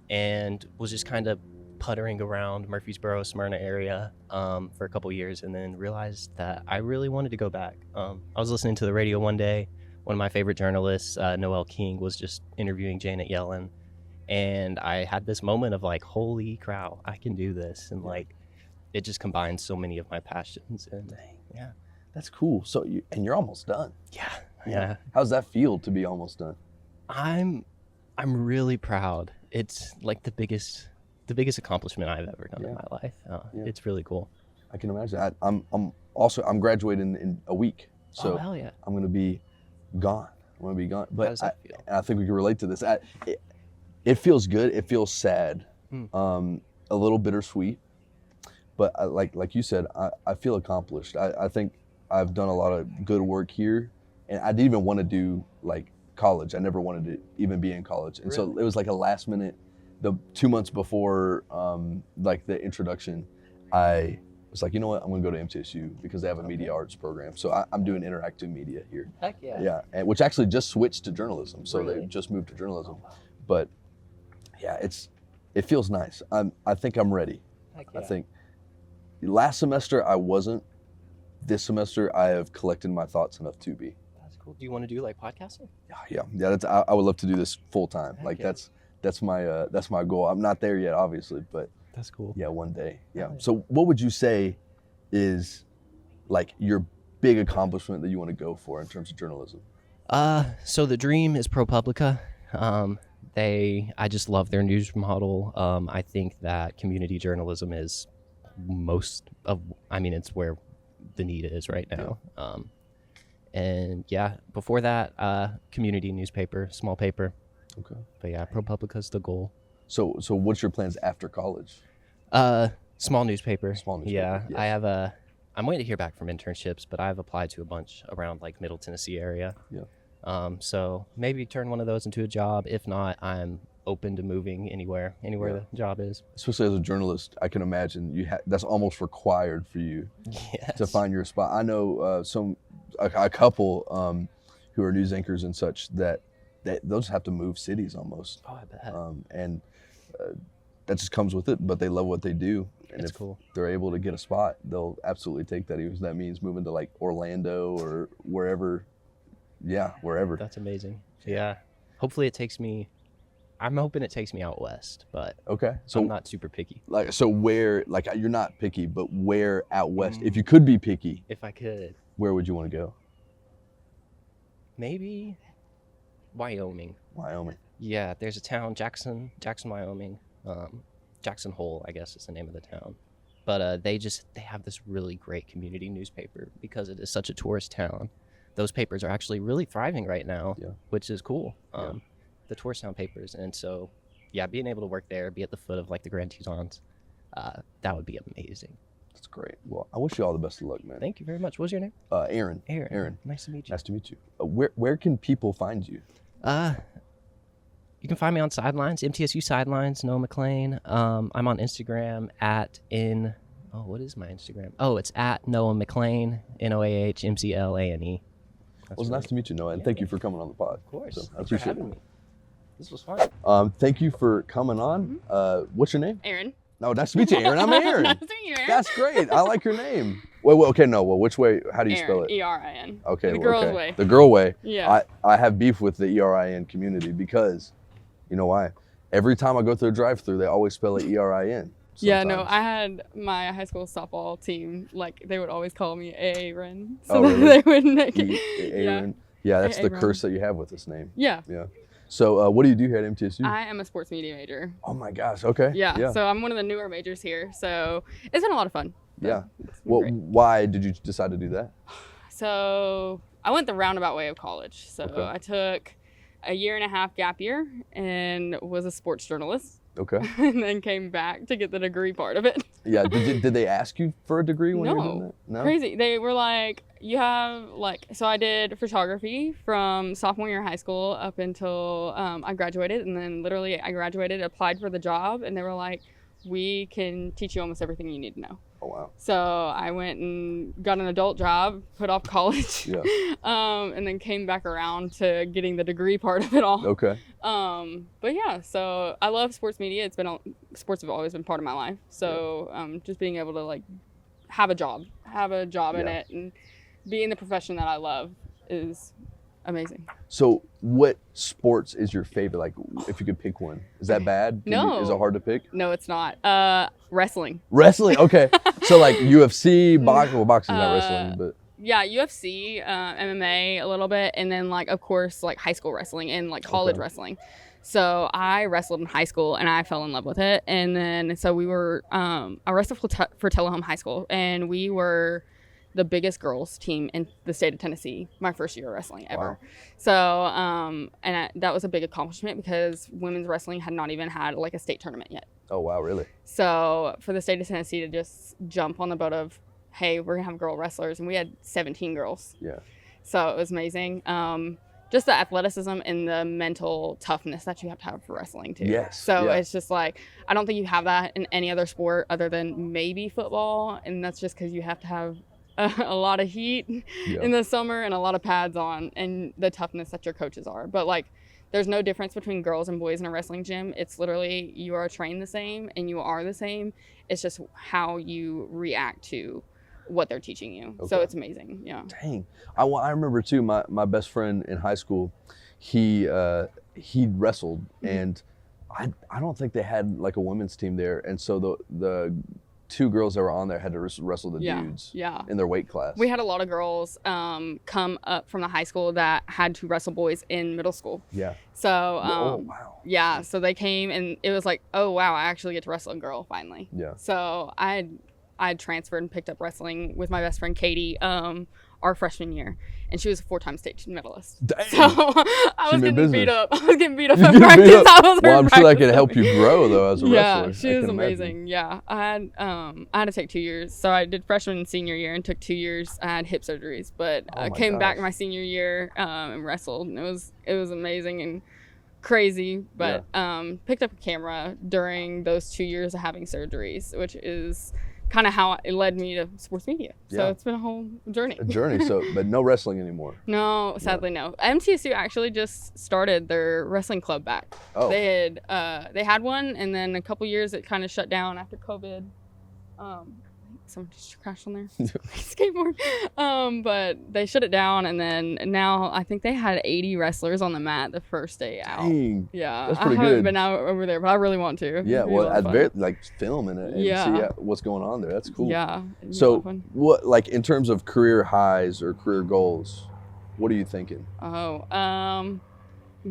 and was just kind of puttering around Murfreesboro, Smyrna area for a couple years, and then realized that I really wanted to go back. I was listening to the radio one day. One of my favorite journalists, Noel King, was just interviewing Janet Yellen, and I had this moment of like, holy cow, I can do this. And like, it just combines so many of my passions. And yeah, That's cool. So you're almost done. yeah. How's that feel to be almost done? I'm really proud. It's like the biggest accomplishment I've ever done in my life. It's really cool. I can imagine. I'm graduating in a week, so hell yeah. I'm gonna be gone. How But does that feel? I think we can relate to this. It feels good. It feels sad. A little bittersweet. But like you said, I feel accomplished. I think I've done a lot of good work here, and I didn't even want to do like college. I never wanted to even be in college, and so it was like a last minute. The 2 months before like the introduction, I was like, you know what, I'm gonna go to MTSU because they have a media arts program. So I'm doing interactive media here. Heck yeah. Yeah, and which actually just switched to journalism. So they just moved to journalism. But yeah, it feels nice. I think I'm ready. Heck yeah. I think last semester I wasn't. This semester I have collected my thoughts enough to be. That's cool. Do you want to do like podcasting? Yeah. I would love to do this full time. Heck Like yeah. that's my goal. I'm not there yet, obviously, but That's cool. yeah, one day. Yeah. Nice. So what would you say is like your big accomplishment that you want to go for in terms of journalism? So the dream is ProPublica. I just love their news model. I think that community journalism is it's where the need is right now. And yeah, before that, community newspaper, small paper. Okay. But yeah, ProPublica's the goal. So what's your plans after college? Small newspaper. Small newspaper, Yeah, yes. I'm waiting to hear back from internships, but I've applied to a bunch around like Middle Tennessee area. Yeah. So maybe turn one of those into a job. If not, I'm open to moving anywhere the job is. Especially as a journalist, I can imagine that's almost required for you Yes. to find your spot. I know a couple who are news anchors and such that they'll just have to move cities almost. Oh, I bet. And that just comes with it, but they love what they do. And It's if cool. they're able to get a spot, they'll absolutely take that. Even if that means moving to like Orlando or wherever. Yeah, wherever. That's amazing. Yeah. Hopefully I'm hoping it takes me out west, but Okay. So I'm not super picky. like, so where, like, you're not picky, but where out west, if you could be picky, If I could, where would you want to go? maybe Wyoming. Wyoming. Yeah, there's a town, Jackson, Wyoming. Jackson Hole, I guess is the name of the town. But they have this really great community newspaper because it is such a tourist town. Those papers are actually really thriving right now, which is cool. The tourist town papers. And so, yeah, being able to work there, be at the foot of like the Grand Tetons, that would be amazing. That's great. Well, I wish you all the best of luck, man. Thank you very much. What was your name? Aaron. Aaron. Nice to meet you. Nice to meet you. Where can people find you? You can find me on Sidelines, MTSU Sidelines, Noah McLean. I'm on Instagram what is my Instagram? Oh, it's at Noah McLean, NOAHMCLANE. Well, it's nice to meet you, Noah, and thank you for coming on the pod. Of course. So, I Thanks for appreciate having it. me. This was fun. Thank you for coming on. What's your name? Aaron. No, nice to meet you, Aaron. I'm Aaron. Nice to meet you, Aaron. That's great. I like your name. Wait, okay, no. Well, which way? How do you spell it? Erin. Okay. The well, girl's okay. way. The girl way. Yeah. I have beef with the ERIN community because, you know why? Every time I go through a drive-through, they always spell it ERIN. Yeah, no, sometimes. I had my high school softball team, like, they would always call me Aaron. So Oh, really? they would make it. Aaron. Yeah, that's the Aaron. curse that you have with this name. Yeah. Yeah. So what do you do here at MTSU? I am a sports media major. Oh my gosh. Okay. Yeah, so I'm one of the newer majors here. So it's been a lot of fun. Yeah. It's been Well, great. why did you decide to do that? So I went the roundabout way of college. So Okay. I took a 1.5 gap year and was a sports journalist. Okay. And then came back to get the degree part of it. Yeah. Did they ask you for a degree when you were doing No. that? No. Crazy. They were like, you have so I did photography from sophomore year of high school up until I graduated. And then literally I graduated, applied for the job, and they were like, we can teach you almost everything you need to know. Oh, wow. So I went and got an adult job, put off college, Yeah. and then came back around to getting the degree part of it all. Okay. But yeah, so I love sports media. Sports have always been part of my life. So just being able to like have a job in it and be in the profession that I love is amazing. So what sports is your favorite? Like, if you could pick one, is that bad? No. Is it hard to pick? No, it's not. Wrestling. Wrestling. Okay. So like UFC, boxing. Well, boxing's not wrestling, but yeah, UFC, MMA a little bit, and then like of course like high school wrestling and like college wrestling. So I wrestled in high school and I fell in love with it, and then so we were I wrestled for Tullahoma High School, and we were the biggest girls team in the state of Tennessee my first year of wrestling ever. Wow. So that was a big accomplishment because women's wrestling had not even had like a state tournament yet. Oh wow, really? So for the state of Tennessee to just jump on the boat of, hey, we're gonna have girl wrestlers, and we had 17 girls. Yeah. So it was amazing. Just the athleticism and the mental toughness that you have to have for wrestling too. Yes. So yeah. it's just like, I don't think you have that in any other sport other than maybe football, and that's just because you have to have a lot of heat in the summer and a lot of pads on, and the toughness that your coaches are. But like, there's no difference between girls and boys in a wrestling gym. It's literally, you are trained the same and you are the same. It's just how you react to what they're teaching you. Okay. So it's amazing. Yeah. Dang. I remember too, my best friend in high school, he wrestled, and I don't think they had like a women's team there. And so the two girls that were on there had to wrestle the dudes in their weight class. We had a lot of girls come up from the high school that had to wrestle boys in middle school. Yeah. So, oh, wow. Yeah, so they came and it was like, oh, wow, I actually get to wrestle a girl finally. Yeah. So I had transferred and picked up wrestling with my best friend Katie our freshman year, and she was a 4-time state medalist. Dang. So I was getting beat up. I was getting beat up at practice. Well, I'm sure that could help you grow though as a wrestler. Yeah, she was amazing. Yeah, I had to take 2 years. So I did freshman and senior year and took 2 years. I had hip surgeries, but I came back my senior year and wrestled, and it was amazing and crazy. But picked up a camera during those 2 years of having surgeries, which is kind of how it led me to sports media. So it's been a whole journey. A journey. So, but no wrestling anymore. No, sadly no. MTSU actually just started their wrestling club back. Oh. They had one, and then a couple years it kind of shut down after COVID. Someone just crashed on their skateboard. But they shut it down, and then now I think they had 80 wrestlers on the mat the first day out. Dang. Yeah, That's pretty I haven't good. been out over there, but I really want to. Yeah, well, at very like filming it and see what's going on there. That's cool. Yeah. So, what like in terms of career highs or career goals, what are you thinking?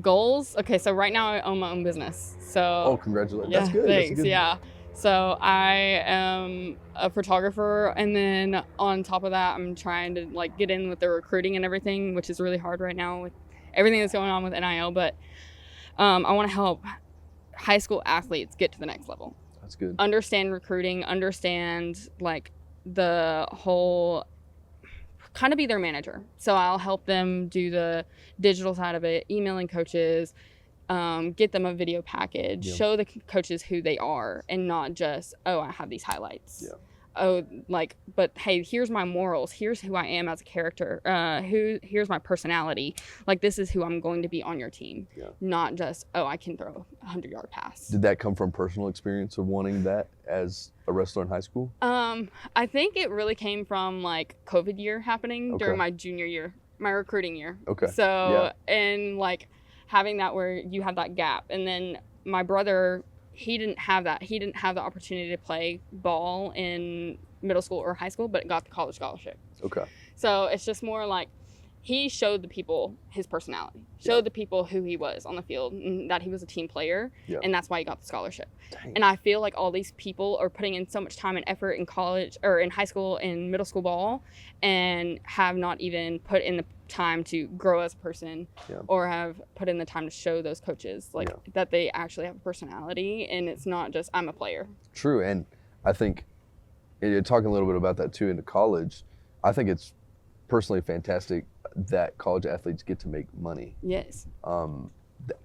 Goals. Okay, so right now I own my own business. So. Oh, congratulations! Yeah, that's good. Thanks. That's good. Yeah. So I am a photographer, and then on top of that, I'm trying to like get in with the recruiting and everything, which is really hard right now with everything that's going on with NIL. But I want to help high school athletes get to the next level. That's good. Understand recruiting, understand like the whole, kind of be their manager. So I'll help them do the digital side of it, emailing coaches, get them a video package, show the coaches who they are, and not just, oh, I have these highlights. Yeah. Oh, like, but hey, here's my morals. Here's who I am as a character. Here's my personality. Like, this is who I'm going to be on your team. Yeah. Not just, oh, I can throw a 100-yard pass. Did that come from personal experience of wanting that as a wrestler in high school? I think it really came from like COVID year happening during my junior year, my recruiting year. Okay. So, and like having that where you have that gap. And then my brother, he didn't have that. He didn't have the opportunity to play ball in middle school or high school, but got the college scholarship. Okay. So it's just more like he showed the people his personality, showed the people who he was on the field, and that he was a team player, and that's why he got the scholarship. Dang. And I feel like all these people are putting in so much time and effort in college or in high school and middle school ball, and have not even put in the time to grow as a person, or have put in the time to show those coaches like that they actually have a personality, and it's not just I'm a player. True. And I think you're talking a little bit about that too into college. I think it's personally fantastic that college athletes get to make money. Yes.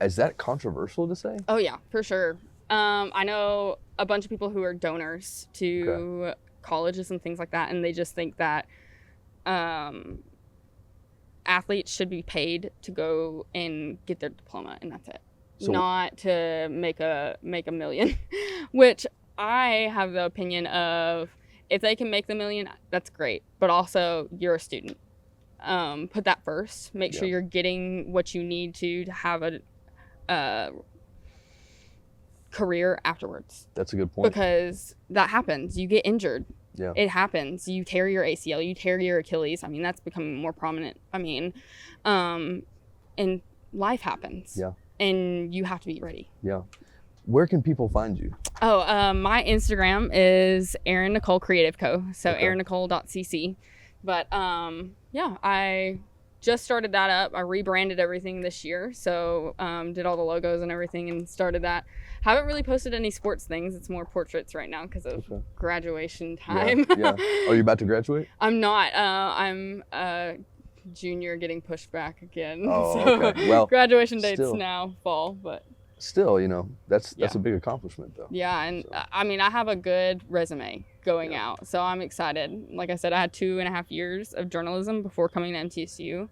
Is that controversial to say? Oh yeah, for sure. I know a bunch of people who are donors to colleges and things like that, and they just think that athletes should be paid to go and get their diploma, and that's it. So, not to make a million, which I have the opinion of, if they can make the million, that's great, but also you're a student. Put that first. Make sure you're getting what you need to have a career afterwards. That's a good point. Because that happens. You get injured. Yeah. It happens. You tear your ACL, you tear your Achilles. I mean, that's becoming more prominent. I mean, and life happens. Yeah. And you have to be ready. Yeah. Where can people find you? Oh, my Instagram is Erin Nicole Creative Co. So erinnicole.cc. But yeah, I just started that up. I rebranded everything this year. So did all the logos and everything and started that. Haven't really posted any sports things. It's more portraits right now because of graduation time. Yeah. Are you about to graduate? I'm not. I'm a junior getting pushed back again. Oh, so okay. Well, graduation date's now fall, but still, you know, that's a big accomplishment though. Yeah, and I mean, I have a good resume going out, so I'm excited. Like I said, I had 2.5 years of journalism before coming to MTSU.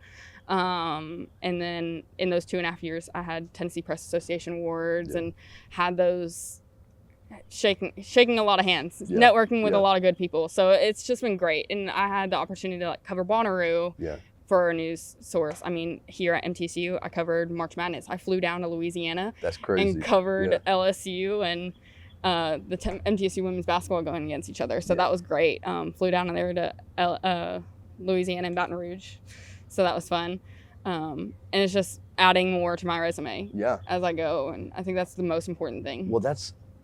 And then in those 2.5 years, I had Tennessee Press Association awards and had those shaking a lot of hands, networking with a lot of good people. So it's just been great. And I had the opportunity to like cover Bonnaroo for a news source. I mean, here at MTSU, I covered March Madness. I flew down to Louisiana. That's crazy. And covered LSU and the MTSU women's basketball going against each other. So that was great. Flew down there to Louisiana and Baton Rouge. So that was fun. And it's just adding more to my resume as I go. And I think that's the most important thing. Well,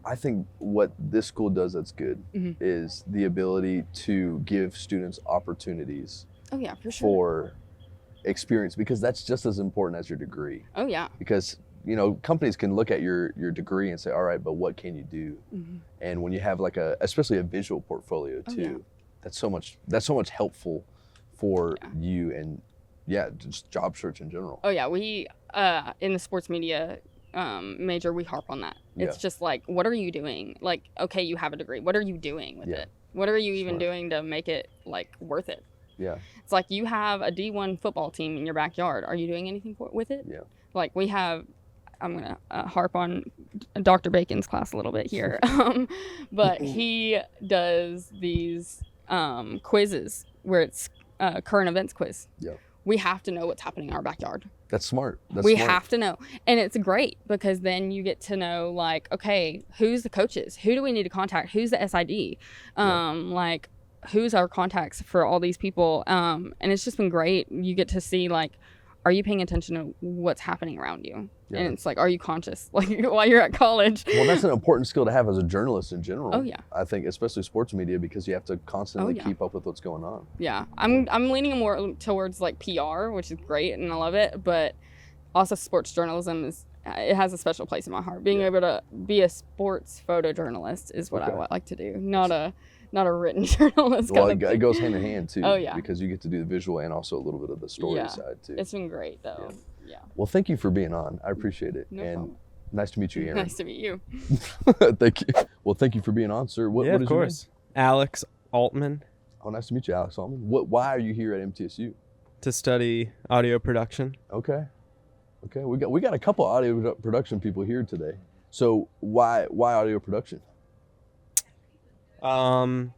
I think what this school does that's good is the ability to give students opportunities for experience, because that's just as important as your degree. Oh, yeah. Because, you know, companies can look at your degree and say, all right, but what can you do? And when you have like especially a visual portfolio too, that's so much helpful for you and just job search in general. Oh yeah, we in the sports media major, we harp on that. It's just like, what are you doing? Like, okay, you have a degree. What are you doing with it? What are you even doing to make it like worth it? Yeah. It's like you have a D1 football team in your backyard. Are you doing anything with it? Yeah. Like we have, I'm going to harp on Dr. Bacon's class a little bit here. But he does these quizzes where it's current events quiz. Yeah. We have to know what's happening in our backyard. That's smart. We have to know. And it's great because then you get to know, like, okay, who's the coaches? Who do we need to contact? Who's the SID? Like, who's our contacts for all these people? And it's just been great. You get to see, like, are you paying attention to what's happening around you? Yeah. And it's like, are you conscious, like, while you're at college? Well, that's an important skill to have as a journalist in general. Oh, yeah. I think, especially sports media, because you have to constantly keep up with what's going on. Yeah. I'm leaning more towards, like, PR, which is great, and I love it. But also sports journalism it has a special place in my heart. Being able to be a sports photojournalist is what I like to do, not a written journalist. Well, it goes hand in hand too. Oh yeah. Because you get to do the visual and also a little bit of the story side too. It's been great though. Yeah. Well, thank you for being on. I appreciate it. No problem. Nice to meet you, Erin. Nice to meet you. Thank you. Well, thank you for being on, sir. What of is course. Your name? Alex Altman. Oh, nice to meet you, Alex Altman. Why are you here at MTSU? To study audio production. Okay. We got a couple audio production people here today. So why audio production? I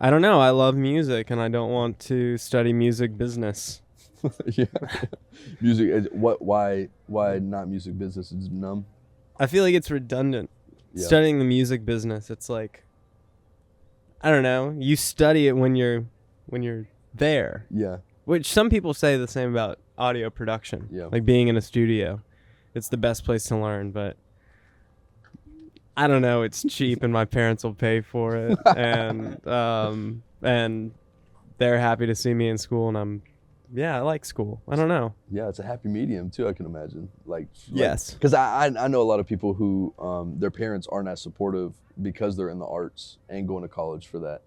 don't know. I love music, and I don't want to study music business. Music. Why not music business? It's numb. I feel like it's redundant. Studying the music business, it's like, I don't know. You study it when you're there. Yeah. Which some people say the same about audio production. Yeah. Like being in a studio, it's the best place to learn. But I don't know. It's cheap, and my parents will pay for it, and they're happy to see me in school, and I like school. I don't know. Yeah, it's a happy medium too, I can imagine. Yes. Because I know a lot of people who their parents aren't as supportive because they're in the arts and going to college for that.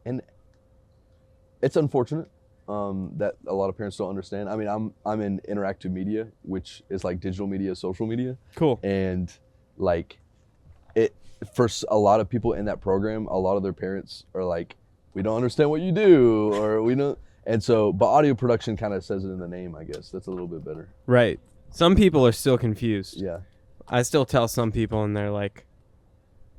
And it's unfortunate that a lot of parents don't understand. I mean, I'm in interactive media, which is like digital media, social media. Cool. And like, a lot of people in that program, a lot of their parents are like, we don't understand what you do, or we don't. And so, but audio production kind of says it in the name, I guess. That's a little bit better. Right. Some people are still confused. Yeah. I still tell some people, and they're like,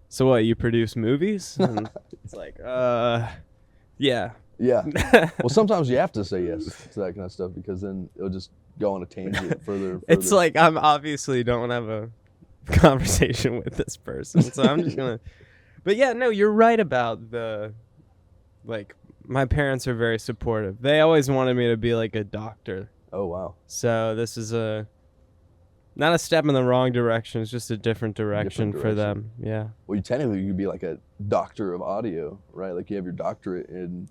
so what, you produce movies? And it's like, yeah. Yeah. Well, sometimes you have to say yes to that kind of stuff, because then it'll just go on a tangent further. It's like, I'm obviously don't have a conversation with this person, so I'm just gonna. But yeah, no, you're right about like, my parents are very supportive. They always wanted me to be like a doctor. Oh wow. So this is not a step in the wrong direction. It's just a different direction for them. Yeah. Well, you technically could be like a doctor of audio, right? Like you have your doctorate in.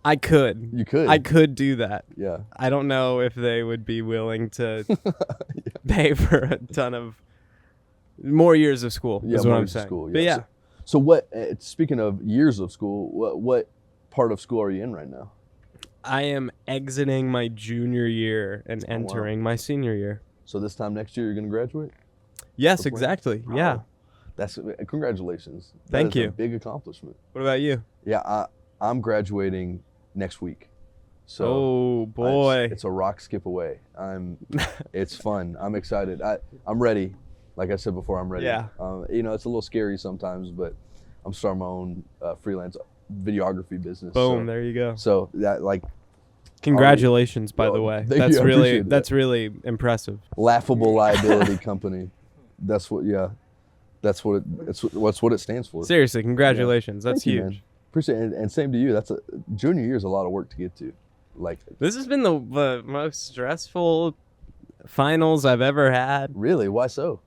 I could. You could. I could do that. Yeah. I don't know if they would be willing to pay for a ton of more years of school. Yeah, is what I'm saying. School, yeah. But yeah. So what? Speaking of years of school, what part of school are you in right now? I am exiting my junior year and entering my senior year. So this time next year, you're going to graduate? Yes, exactly. Wow. Yeah. That's congratulations. Thank you. A big accomplishment. What about you? Yeah, I'm graduating next week. So oh boy, it's a rock skip away. It's fun. I'm excited. I'm ready. Like I said before, I'm ready. Yeah. It's a little scary sometimes, but I'm starting my own freelance videography business. Boom, there you go. So that congratulations, by the way. That's really impressive. Laughable liability company. That's what. Yeah. That's what it stands for. Seriously, congratulations. Yeah. That's Thank huge. You, man. Appreciate it, and same to you. Junior year is a lot of work to get to. Like this has been the most stressful finals I've ever had. Really? Why so?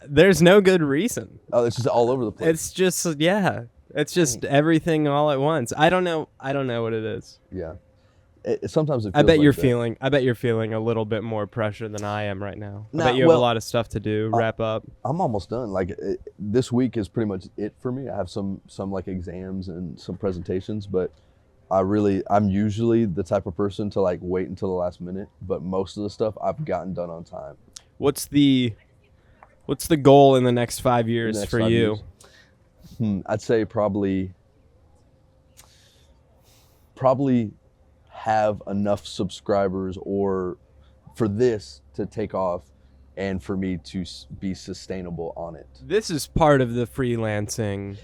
There's no good reason. Oh, it's just all over the place. It's just it's just everything all at once. I don't know what it is. Yeah. Sometimes it feels I bet like you're that. I bet you're feeling a little bit more pressure than I am right now. I bet you have a lot of stuff to do, wrap up. I'm almost done. Like this week is pretty much it for me. I have some like exams and some presentations, but I'm usually the type of person to like wait until the last minute, but most of the stuff I've gotten done on time. What's the goal in the next 5 years for you? I'd say probably have enough subscribers or for this to take off and for me to be sustainable on it. This is part of the freelancing.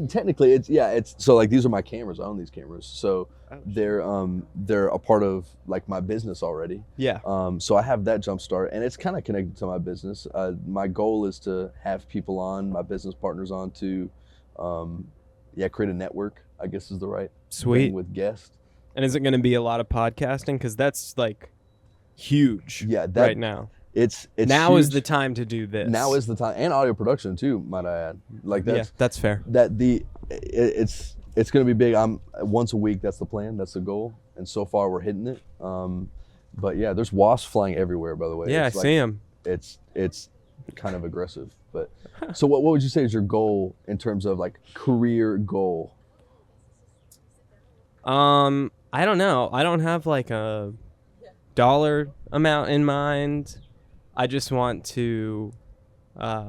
Technically, it's so like these are my cameras. I own these cameras, so they're a part of like my business already. Yeah. So I have that jump start, and it's kind of connected to my business. My goal is to have people on, my business partners on to, create a network. I guess is the right thing with guests. And is it going to be a lot of podcasting? Because that's like huge. Right now. It's now huge. Is the time to do this. Now is the time, and audio production too, might I add. Like that's fair. It's going to be big. I'm once a week. That's the plan. That's the goal. And so far we're hitting it. But yeah, there's wasps flying everywhere. By the way. Yeah, I see them. It's kind of aggressive. But so what would you say is your goal in terms of like career goal? I don't know. I don't have like a dollar amount in mind. I just want to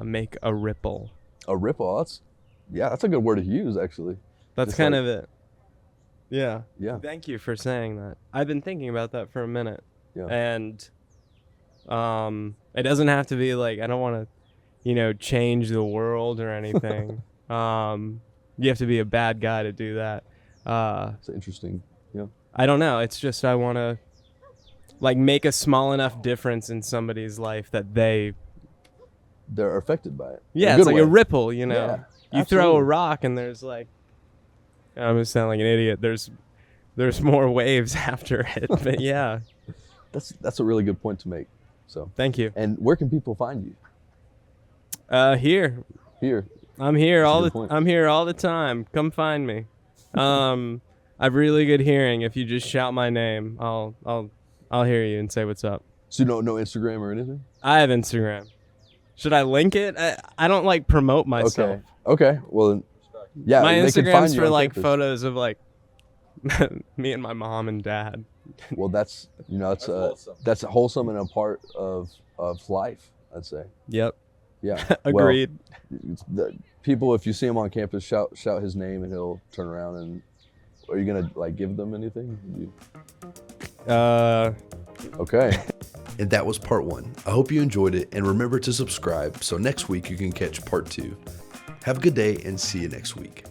make a ripple. A ripple? That's a good word to use, actually. That's just kind of it. Yeah. Yeah. Thank you for saying that. I've been thinking about that for a minute. Yeah. And it doesn't have to be like, I don't want to, change the world or anything. You have to be a bad guy to do that. It's interesting. Yeah. I don't know. It's just I want to like make a small enough difference in somebody's life that they're affected by it. Yeah, it's like a ripple, Yeah, you throw a rock and there's like, I'm gonna sound like an idiot. There's more waves after it, but yeah. That's a really good point to make. So thank you. And where can people find you? Here. I'm here I'm here all the time. Come find me. I've really good hearing. If you just shout my name, I'll hear you and say what's up. So no Instagram or anything? I have Instagram. Should I link it? I don't like promote myself. Okay. Well, yeah. My they can Instagram's find you for on like campus. photos of like me and my mom and dad. Well, that's that's wholesome and a part of life, I'd say. Yep. Yeah. Agreed. Well, people, if you see him on campus, shout his name, and he'll turn around. And are you gonna like give them anything? Okay. And that was part 1. I hope you enjoyed it, and remember to subscribe so next week you can catch part 2. Have a good day and see you next week.